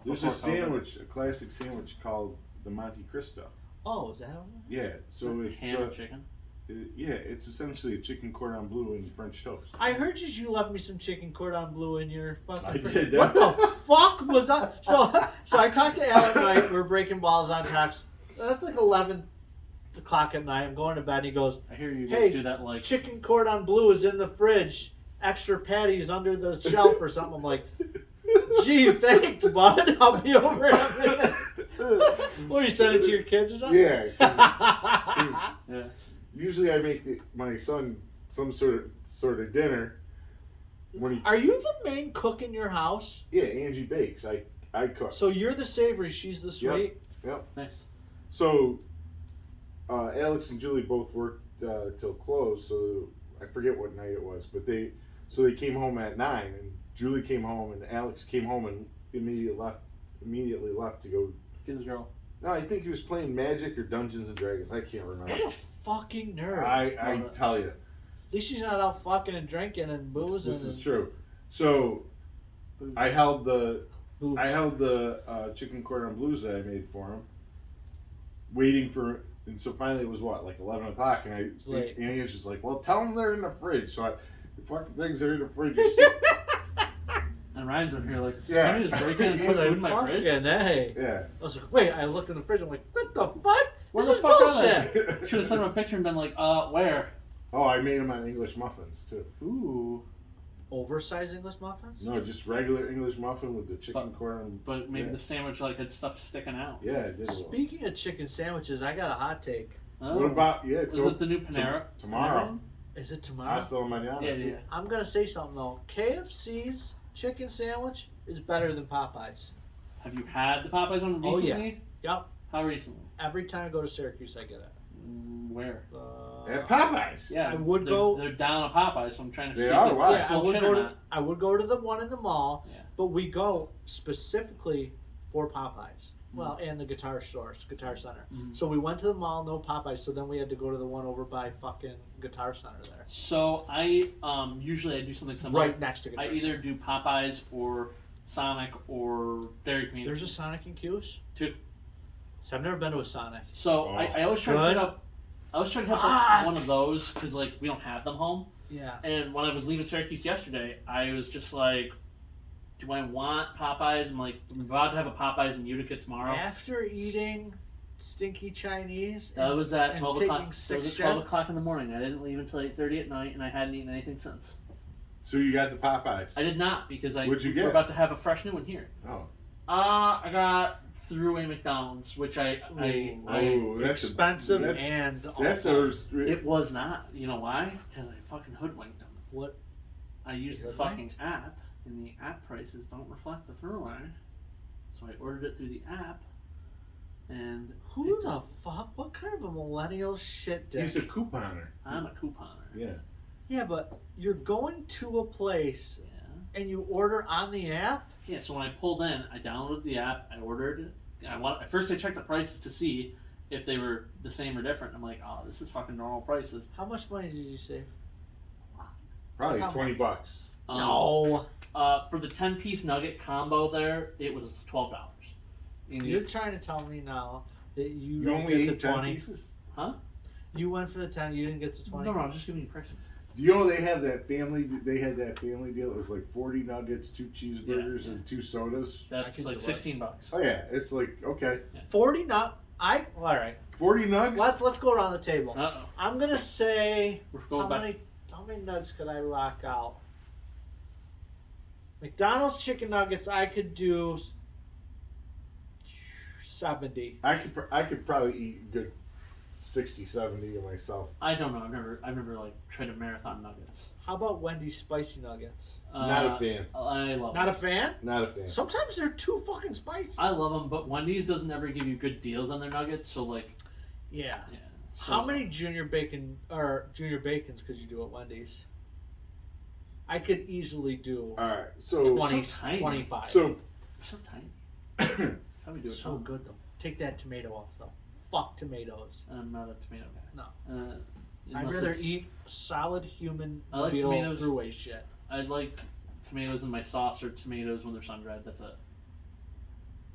There's before a COVID. sandwich, a classic sandwich called the Monte Cristo. Oh, is that what it is? Yeah, so it's ham and chicken. it's essentially a chicken cordon bleu and French toast. I heard you left me some chicken cordon bleu in your fucking I fridge. did What that. the fuck was that? So I talked to Al at night. We're breaking balls on text. That's like 11 o'clock at night. I'm going to bed. And he goes, I hear you Hey, do that like chicken cordon bleu is in the fridge. Extra patties under the shelf or something. I'm like, gee, thanks, bud. I'll be over in a minute. What, you send it to your kids or something? Yeah. 'cause yeah. usually I make my son some sort of dinner. When he Are you the main cook in your house? Angie bakes. I cook. So you're the savory, she's the sweet? Yep. Nice. So Alex and Julie both worked till close, so I forget what night it was, but they came home at 9, and Julie came home, and Alex came home and immediately left to go Get his girl. No, I think he was playing Magic or Dungeons and Dragons. I can't remember. What a fucking nerd. I tell you. At least he's not out fucking and drinking and boozing. This is true. So I held the chicken cordon blues that I made for him, waiting for. And so finally it was like 11 o'clock, and he was just like, "Well, tell them they're in the fridge." So the fucking things are in the fridge. And Ryan's over here like, Yeah. somebody just break in and put food in my fridge? Yeah, nay. Yeah. I was like, wait, I looked in the fridge, I'm like, what the fuck? Where This the is fuck bullshit. are they? Should have sent him a picture and been like, where? Oh, I made them on English muffins too. Ooh. Oversized English muffins? No, just regular English muffin with the chicken cordon. But maybe Yeah. the sandwich had stuff sticking out. Yeah, it did. Speaking of chicken sandwiches, I got a hot take. Oh. What about Is it the new Panera? tomorrow? Is it tomorrow? Hasta la mañana. Yeah. I'm going to say something though. KFC's chicken sandwich is better than Popeyes. Have you had the Popeyes one Oh, recently? yeah. Yep. How recently? Every time I go to Syracuse, I get it. Where? At Popeyes. Yeah, I would they're, go- They're down at Popeyes, so I'm trying to They see are? if Why? it's Yeah, full shit or not. I would go to the one in the mall, Yeah. but we go specifically for Popeyes. Well, and the guitar stores, Guitar Center. Mhm. So we went to the mall, no Popeyes, so then we had to go to the one over by fucking Guitar Center there. So I usually I do something similar. Right next to Guitar I Center. either do Popeyes or Sonic or Dairy Queen. There's a Sonic in Q's? Two. So I've never been to a Sonic. So Oh. I always try to Good. hit up. I always try to hit Fuck. up one of those because we don't have them home. Yeah. And when I was leaving Syracuse yesterday, I was just like, do I want Popeyes? I'm about to have a Popeyes in Utica tomorrow. After eating stinky Chinese, That was at and 12 taking o'clock. That was 6 at 12 shots? o'clock in the morning. I didn't leave until 8:30 at night, and I hadn't eaten anything since. So you got the Popeyes. I did not because What'd you get? we're about to have a fresh new one here. Oh. I got through a McDonald's, which I That's expensive that's, and That's awful. it was not. You know why? Because I fucking hoodwinked them. What? I used the Hoodwinked? fucking app, and the app prices don't reflect the throughline. So I ordered it through the app, and Who picked the up- fuck? What kind of a millennial shit dick? He's a couponer. I'm a couponer. Yeah. Yeah, but you're going to a place Yeah. and you order on the app? Yeah. So when I pulled in, I downloaded the app. I ordered. At first I checked the prices to see if they were the same or different. I'm like, oh, this is fucking normal prices. How much money did you save? Probably How $20. No. For the 10-piece nugget combo there, it was $12. And You're trying to tell me now that you You don't only get ate the 10 20. pieces? You went for the 10, you didn't get the 20. No, I'm just giving you prices. Do you know they had that family deal? It was like 40 nuggets, 2 cheeseburgers, Yeah. and 2 sodas. That's could like do it. $16. Oh yeah, it's like, okay. 40 not all right. 40 nugs? Let's go around the table. Uh-oh. I'm going to say We're going back. how many nugs could I rock out? McDonald's chicken nuggets I could do 70. I could probably eat a good 60, 70 of myself. I don't know. I've never like tried a marathon nuggets. How about Wendy's spicy nuggets? Not a fan. I love Not them. a fan? Not a fan. Sometimes they're too fucking spicy. I love them, but Wendy's doesn't ever give you good deals on their nuggets. So like, Yeah. yeah. So, How many junior bacons could you do at Wendy's? I could easily do All right, so 20, so tiny. 25. so So tiny. How we do it? so good though. Take that tomato off though. Fuck tomatoes. I'm not a tomato guy. No. I'd Unless rather it's- eat solid human I like veal tomatoes. throughway shit. I like tomatoes in my sauce or tomatoes when they're sun dried. That's it.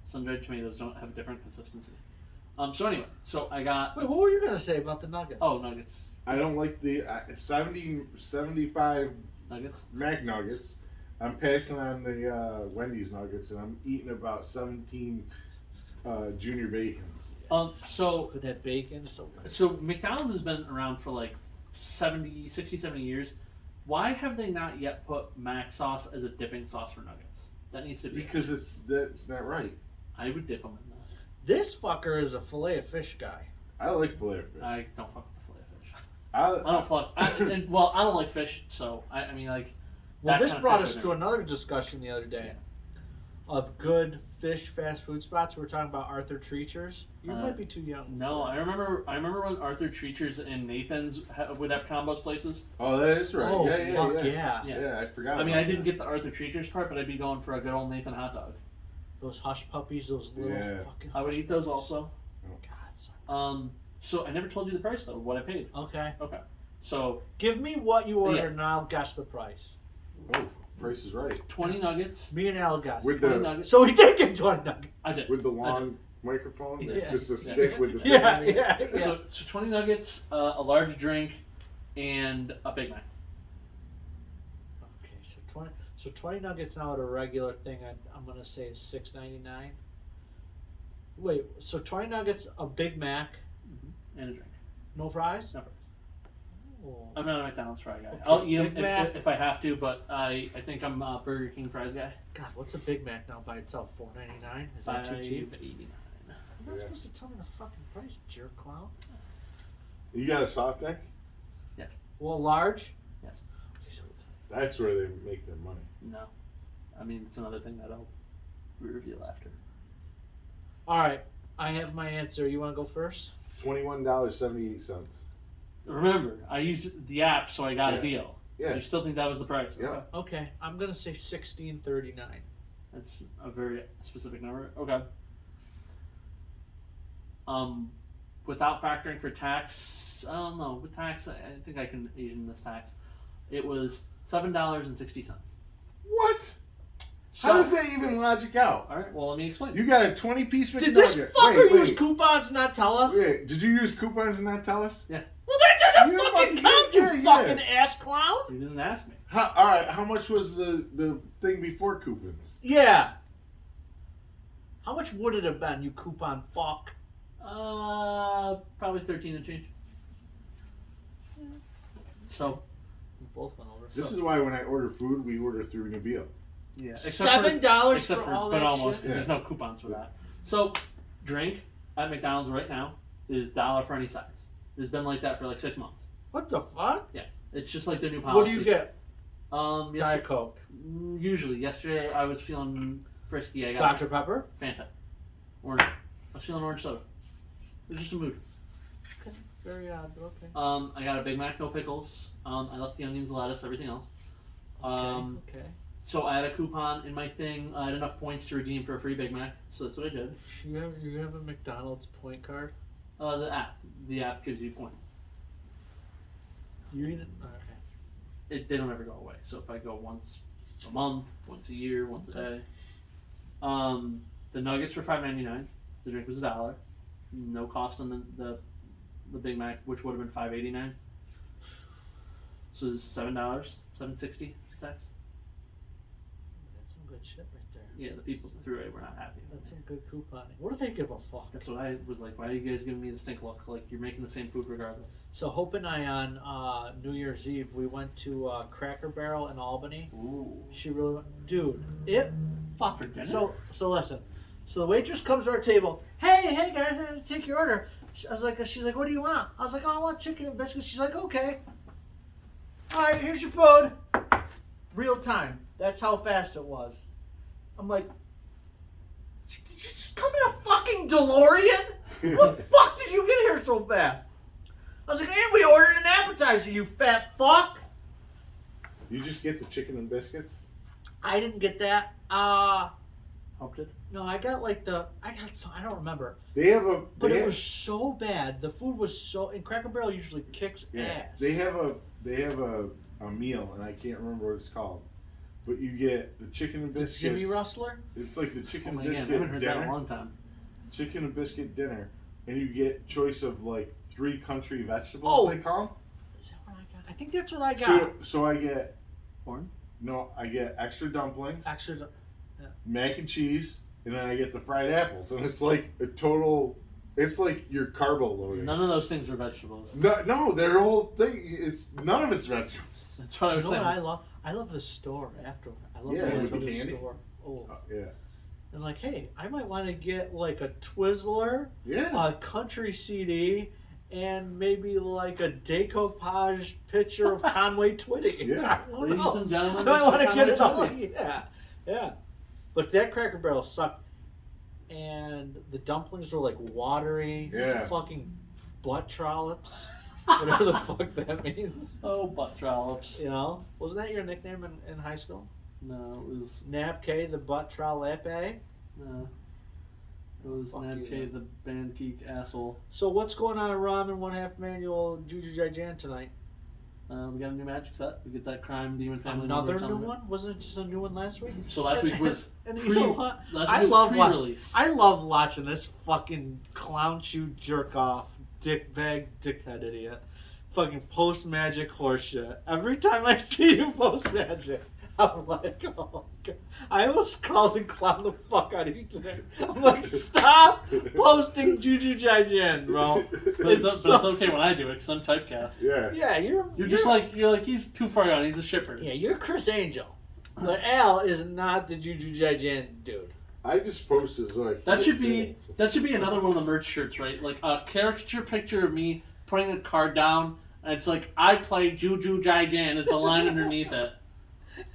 Sun dried tomatoes don't have a different consistency. So anyway, so I got Wait, what were you gonna say about the nuggets? nuggets, I don't like the 75 nuggets. Mac Nuggets. I'm passing on the Wendy's Nuggets, and I'm eating about 17 Junior Bacons. So with that bacon, so good. So McDonald's has been around for like 60, 70 years. Why have they not yet put mac sauce as a dipping sauce for nuggets? That needs to be. Because that's not right. I would dip them in that. This fucker is a fillet of fish guy. I like filet of fish. I don't fuck with the fillet of fish. I I don't fuck. I don't like fish, so I mean like. Well, that this kind of brought fish us I to don't- another discussion the other day. of good fish fast food spots. We're talking about Arthur Treacher's. You might be too young. No, I remember when Arthur Treacher's and Nathan's would have combos places. Oh, that is right. Oh, yeah. yeah. Yeah, I forgot. I mean, about I didn't that. get the Arthur Treacher's part, but I'd be going for a good old Nathan hot dog. Those hush puppies, those little fucking. I would eat those also. God, sorry. So I never told you the price though. What I paid. Okay. Okay. So Give me what you ordered, and I'll guess the price. Oh, price is right. 20 nuggets. Me and Al guessed. With 20 the nuggets. So we did get 20 nuggets. I did. with the long microphone, Yeah. just a stick with the thing Yeah, on it. yeah. So 20 nuggets, a large drink, and a Big Mac. Okay, so 20 nuggets now at a regular thing. I'm gonna say is $6.99. Wait, so 20 nuggets, a Big Mac, And a drink. no fries? No fries. Oh. I'm not a McDonald's fry guy. Okay, I'll eat Big them Mac. if I have to, but I think I'm a Burger King fries guy. God, what's a Big Mac now by itself? $4.99? Is that too cheap? $5.89. You're not supposed to tell me the fucking price, jerk clown. You got a soft neck? Yes. Well, large? Yes. Okay, so That's where they make their money. No. I mean, it's another thing that I'll reveal after. all right, I have my answer. You want to go first? $21.78. Remember, I used the app, so I got a Yeah. deal. Yeah. You still think that was the price? Yeah. Okay. Okay, I'm gonna say $16.39. That's a very specific number. Okay. Without factoring for tax, I don't know. With tax, I think I can Asian this tax. It was $7.60. What? So, How does that even logic out? All right. Well, let me explain. You got a 20-piece McNugget. Did this fucker Wait, use wait. coupons and not tell us? Wait, did you use coupons and not tell us? Yeah. Well, that doesn't You fucking fucking- count, you yeah, yeah. fucking ass clown. You didn't ask me. All right, how much was the thing before coupons? Yeah. How much would it have been, you coupon fuck? Probably 13 and change. So, We both went over. This is why when I order food, we order through Nabil. yeah. $7 Except for for, all but that almost, shit? because there's no coupons for that. So, drink at McDonald's right now is $1 for any size. It's been like that for like 6 months. What the fuck? It's just like their new policy. What do you get? Diet Coke. Usually, yesterday I was feeling frisky. I got Dr. Pepper? Fanta, orange. I was feeling orange soda. It was just a mood. Okay. Very odd, but okay. I got a Big Mac, no pickles. I left the onions, lettuce, everything else. Okay. So I had a coupon in my thing. I had enough points to redeem for a free Big Mac, so that's what I did. You have a McDonald's point card? The app gives you points. You eat it? Okay. They don't ever go away. So if I go once a month, once a year, once a day. The nuggets were $5.99. The drink was $1. No cost on the Big Mac, which would have been $5.89. So it's $7, $7.60 tax. That's some good shit right there. Yeah, the people through it were not happy. That's some good couponing. What do they give a fuck? That's what I was like. Why are you guys giving me the stink look? Like you're making the same food regardless. So Hope and I on New Year's Eve, we went to Cracker Barrel in Albany. Ooh. She really went, dude, it fuck. For dinner? So listen. So the waitress comes to our table. Hey guys, I have to take your order. She's like, what do you want? I was like, oh, I want chicken and biscuits. She's like, okay. All right, here's your food. Real time. That's how fast it was. I'm like, did you just come in a fucking DeLorean? What the fuck did you get here so fast? I was like, and we ordered an appetizer, you fat fuck. You just get the chicken and biscuits? I didn't get that. Hope did. No, I got some, I don't remember. They have a. But they it have- was so bad. The food was so, and Cracker Barrel usually kicks ass. They have a meal, and I can't remember what it's called. But you get the chicken and biscuits. Jimmy Rustler? It's like the Oh chicken my and god, I biscuit haven't heard that in a dinner. long time. Chicken and biscuit dinner, and you get choice of like 3 country vegetables. Oh. They call 'em. Is that what I got? I think that's what I got. So I get Corn. I get extra dumplings, Actually, mac and cheese, and then I get the fried apples, and it's like a total. It's like your carbo loading. None of those things are vegetables. No, their whole thing. It's none of it's vegetables. That's what I you was know saying. what I love? I love the store after. I love Yeah, going with to the the candy? store. Oh. Yeah, And like, hey, I might want to get like a Twizzler, yeah. a country CD, and maybe like a decoupage picture of Conway Twitty. Yeah. Who Ladies knows? and gentlemen, I Mr. want to get it Conway all. Twitty. Yeah. But that Cracker Barrel sucked. And the dumplings were like watery, fucking butt trollops. Whatever the fuck that means. Oh, butt trollops. You know? Wasn't that your nickname in high school? No, it was... Nab K, the butt trollop? No. It was Fuck Nab you, K, man. the band geek asshole. So what's going on in Ramen 1/2 Manual Juju Jijan tonight? We got a new magic set. We get that crime demon family. Another new one? Wasn't it just a new one last week? So last week was And pre. you know what? Last week was pre-release. I love watching this fucking clown shoe jerk off, dickhead idiot, fucking post magic horseshit. Every time I see you post magic, I'm like, oh god. I almost called and clown the fuck out of you today. I'm like, stop posting Juju Jijan, bro. But it's okay when I do it because I'm typecast. Yeah, you're Just like he's too far gone. He's a shipper. Yeah, you're Chris Angel. But Al is not the Juju Jijan dude. I just posted so I That should be another one of the merch shirts, right? Like a caricature picture of me putting a card down, and it's like I play Juju Jijan is the line underneath it.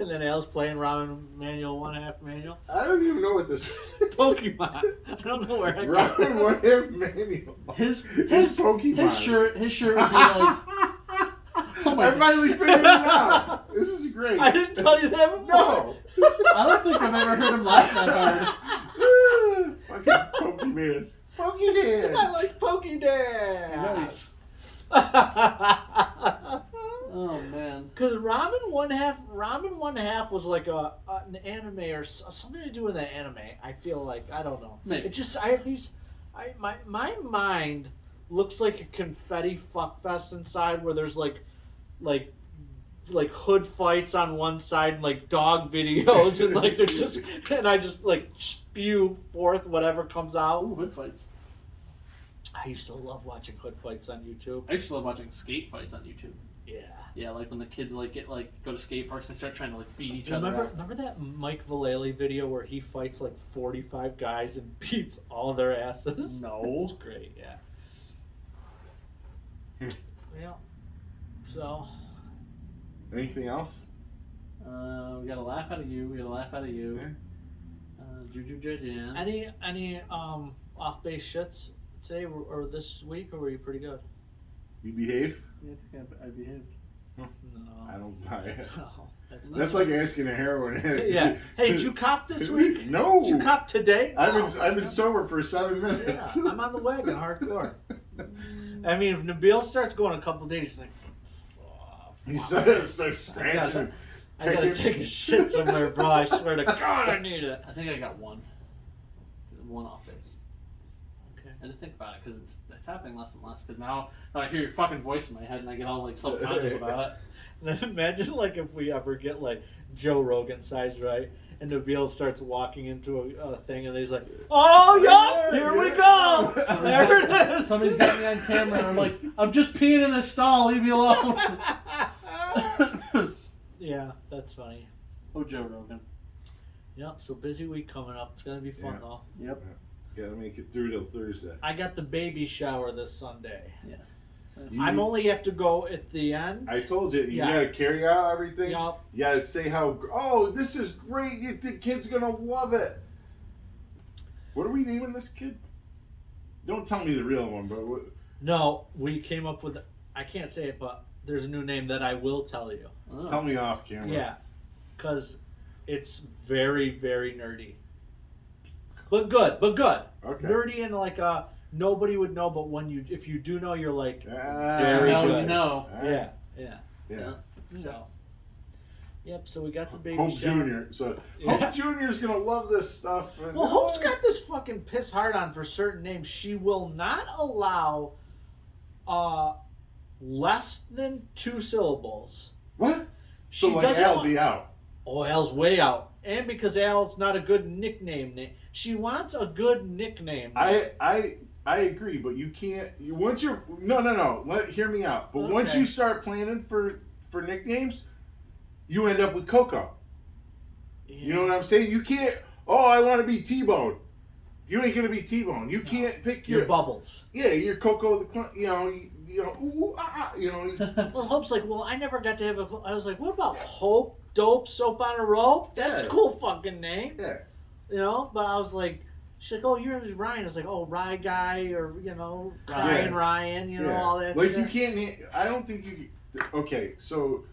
And then Al's playing Ramen Manual 1/2 Manual. I don't even know what this Pokemon. I don't know where I Ramen 1/2 Manual. His Pokemon. his shirt would be like. Oh my I God. finally figured it out. This is great. I didn't tell you that before. No. I don't think I've ever heard him laugh that hard. Fucking Pokemon. Pokemon. I like Pokédad. Nice. Oh man. Because Ramen 1/2 was like an anime or something to do with an anime. I feel like I don't know. Maybe. It just I have these. My mind looks like a confetti fuckfest inside where there's like hood fights on one side and like dog videos and like they're just and I just like spew forth whatever comes out. Ooh, hood fights. I used to love watching hood fights on YouTube. I used to love watching skate fights on YouTube. Yeah. Yeah, like when the kids go to skate parks and start trying to beat each other up. Remember that Mike Vallely video where he fights like 45 guys and beats all their asses? No. It's great, yeah. Yeah. So. Anything else? We got a laugh out of you. We got a laugh out of you. Juju Jijan. Any off base shits today or this week, or were you pretty good? You behave? Yeah, I think I behaved. No. I don't buy it. No, That's like asking a heroin addict. Yeah. Hey, did you cop this week? No. Did you cop today? I've been sober for 7 minutes. Yeah, I'm on the wagon, hardcore. I mean, if Nabil starts going a couple days, he's like, oh, He starts scratching. I gotta take a shit somewhere, bro. I swear to God, I need it. I think I got one off base. Okay. I just think about it because it's happening less and less. Because now I hear your fucking voice in my head and I get all like self-conscious about it. Then imagine like if we ever get like Joe Rogan size, right? And Nabil starts walking into a thing and he's like, oh yeah, here we go. There it is. Somebody's got me on camera and I'm like, I'm just peeing in this stall, leave me alone. Yeah, that's funny. Oh, Joe Rogan. Yep, so busy week coming up. It's gonna be fun though. Yep. Gotta make it through till Thursday. I got the baby shower this Sunday. Yeah. I'm only have to go at the end. I told you, Yeah. gotta carry out everything. Yep. You gotta say this is great. The kid's gonna love it. What are we naming this kid? Don't tell me the real one, but what? No, we came up with. I can't say it, but there's a new name that I will tell you. Oh. Tell me off camera. Yeah, because it's very, very nerdy. But good. Okay. Nerdy and like nobody would know, but if you do know, you're like Very Now good. you know. Alright. yeah. Yeah. So. Yep. So we got the baby Hope shower. Jr. So Yeah. Hope Jr.'s gonna love this stuff. And Well, Hope's got this fucking piss hard on for certain names. She will not allow less than 2 syllables. What? She So like doesn't Al want- be out. Oh, Al's way out. And because Al's not a good nickname name. She wants a good nickname. I agree, but you can't. Once you're no. Hear me out. But once Okay. you start planning for nicknames, you end up with Coco. You know what I'm saying? You can't. Oh, I want to be T-Bone. You ain't gonna be T-Bone. You can't pick Your your. bubbles. Yeah, you're Coco the Clown. You know. Ooh, ah, you know. Well, Hope's like, well, I never got to have a. I was like, what about Hope Dope Soap on a Rope? That's a Yeah. cool fucking name. Yeah. you know. But I was like, she's like, oh, you're Ryan. I was like, oh, Rye Guy, or Crying Ryan, all that. Like shit. you can't. I don't think you. Okay, so.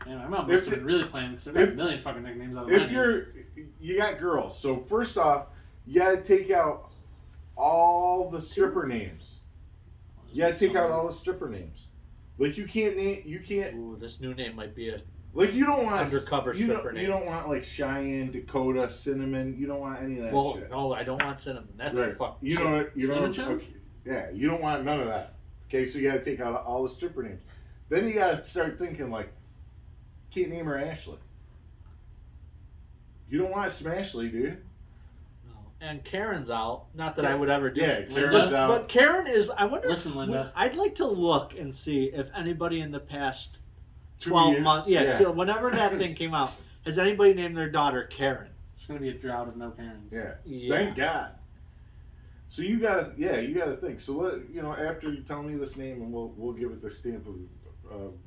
Man, my mom must have been really playing because there are a million fucking nicknames out of If you got girls, so first off, you gotta take out all the stripper names. You gotta take out all the stripper names. Like you can't name. You can't. Ooh, this new name might be a. Like you don't want undercover stripper name. You don't want like Cheyenne, Dakota, Cinnamon. You don't want any of that shit. No, I don't want cinnamon. That's right. fuck. You don't. Cinnamon Okay. Yeah, you don't want none of that. Okay, so you got to take out all the stripper names. Then you got to start thinking like, can't name her Ashley. You don't want Smashley, do you? No. And Karen's out. Not that I would ever do. Yeah, it. Karen's out. But Karen is. I wonder. Listen, Linda. I'd like to look and see if anybody in the past 2 12 years? months. Yeah, till whenever that thing came out, has anybody named their daughter Karen? There's gonna be a drought of no Karens. Yeah. Thank God. So you gotta think. So after you tell me this name, and we'll give it the stamp of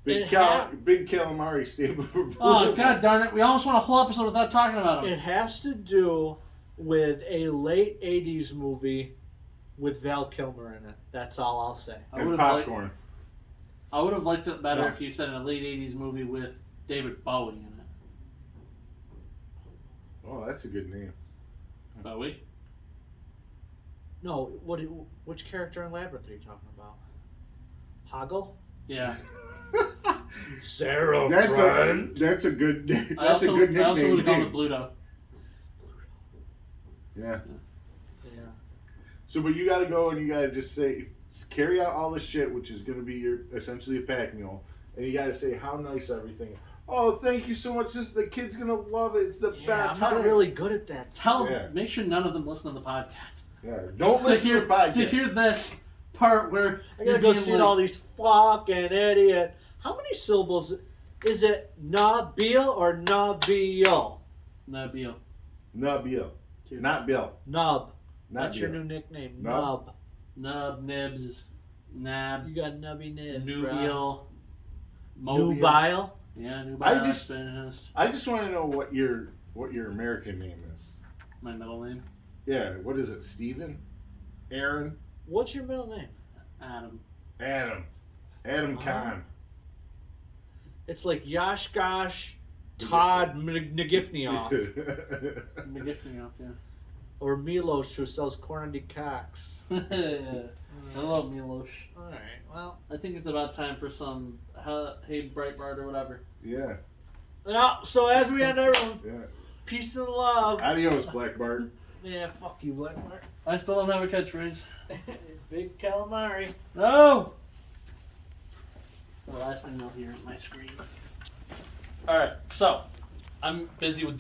big calamari stamp of approval. Oh god darn it! We almost went a whole episode without talking about him. It has to do with a late 80s movie with Val Kilmer in it. That's all I'll say. And popcorn. I would have liked it better if you said in a late 80s movie with David Bowie in it. Oh, that's a good name. Bowie? No, which character in Labyrinth are you talking about? Hoggle? Yeah. Sarah That's a good nickname. I also would have gone with Bluto. Yeah. Yeah. So, but you got to go and you got to just say, carry out all the shit, which is going to be essentially a pack mule, and you got to say how nice everything. Oh, thank you so much. The kid's going to love it. It's the best. I'm not really good at that. Make sure none of them listen to the podcast. Yeah. Don't listen to the podcast. To hear this part where I gotta go see all these fucking idiot. How many syllables is it? Nabil or Nabil? Nabil. Nabil. Not Bill. Nub. Not That's Bill. your new nickname. Nub. Nub, Nibs, Nab. You got Nubby Nibs. Nubial. Nubile. Yeah, Nubile. I just want to know what your American name is. My middle name? Yeah, what is it? Steven? Aaron? What's your middle name? Adam. Adam Khan. It's like Yashgosh Todd Nagifnioff. Nagifnioff, yeah. Or Milos, who sells corn on the cocks. Hello, Milos. Alright, well. I think it's about time for some Hey Breitbart or whatever. Yeah. So as we end everyone, Yeah. peace and love. Adios, Black Bart. Yeah, fuck you, Black Bart. I still don't have a catchphrase. Big calamari. No! The last thing you'll hear is my scream. Alright, so I'm busy with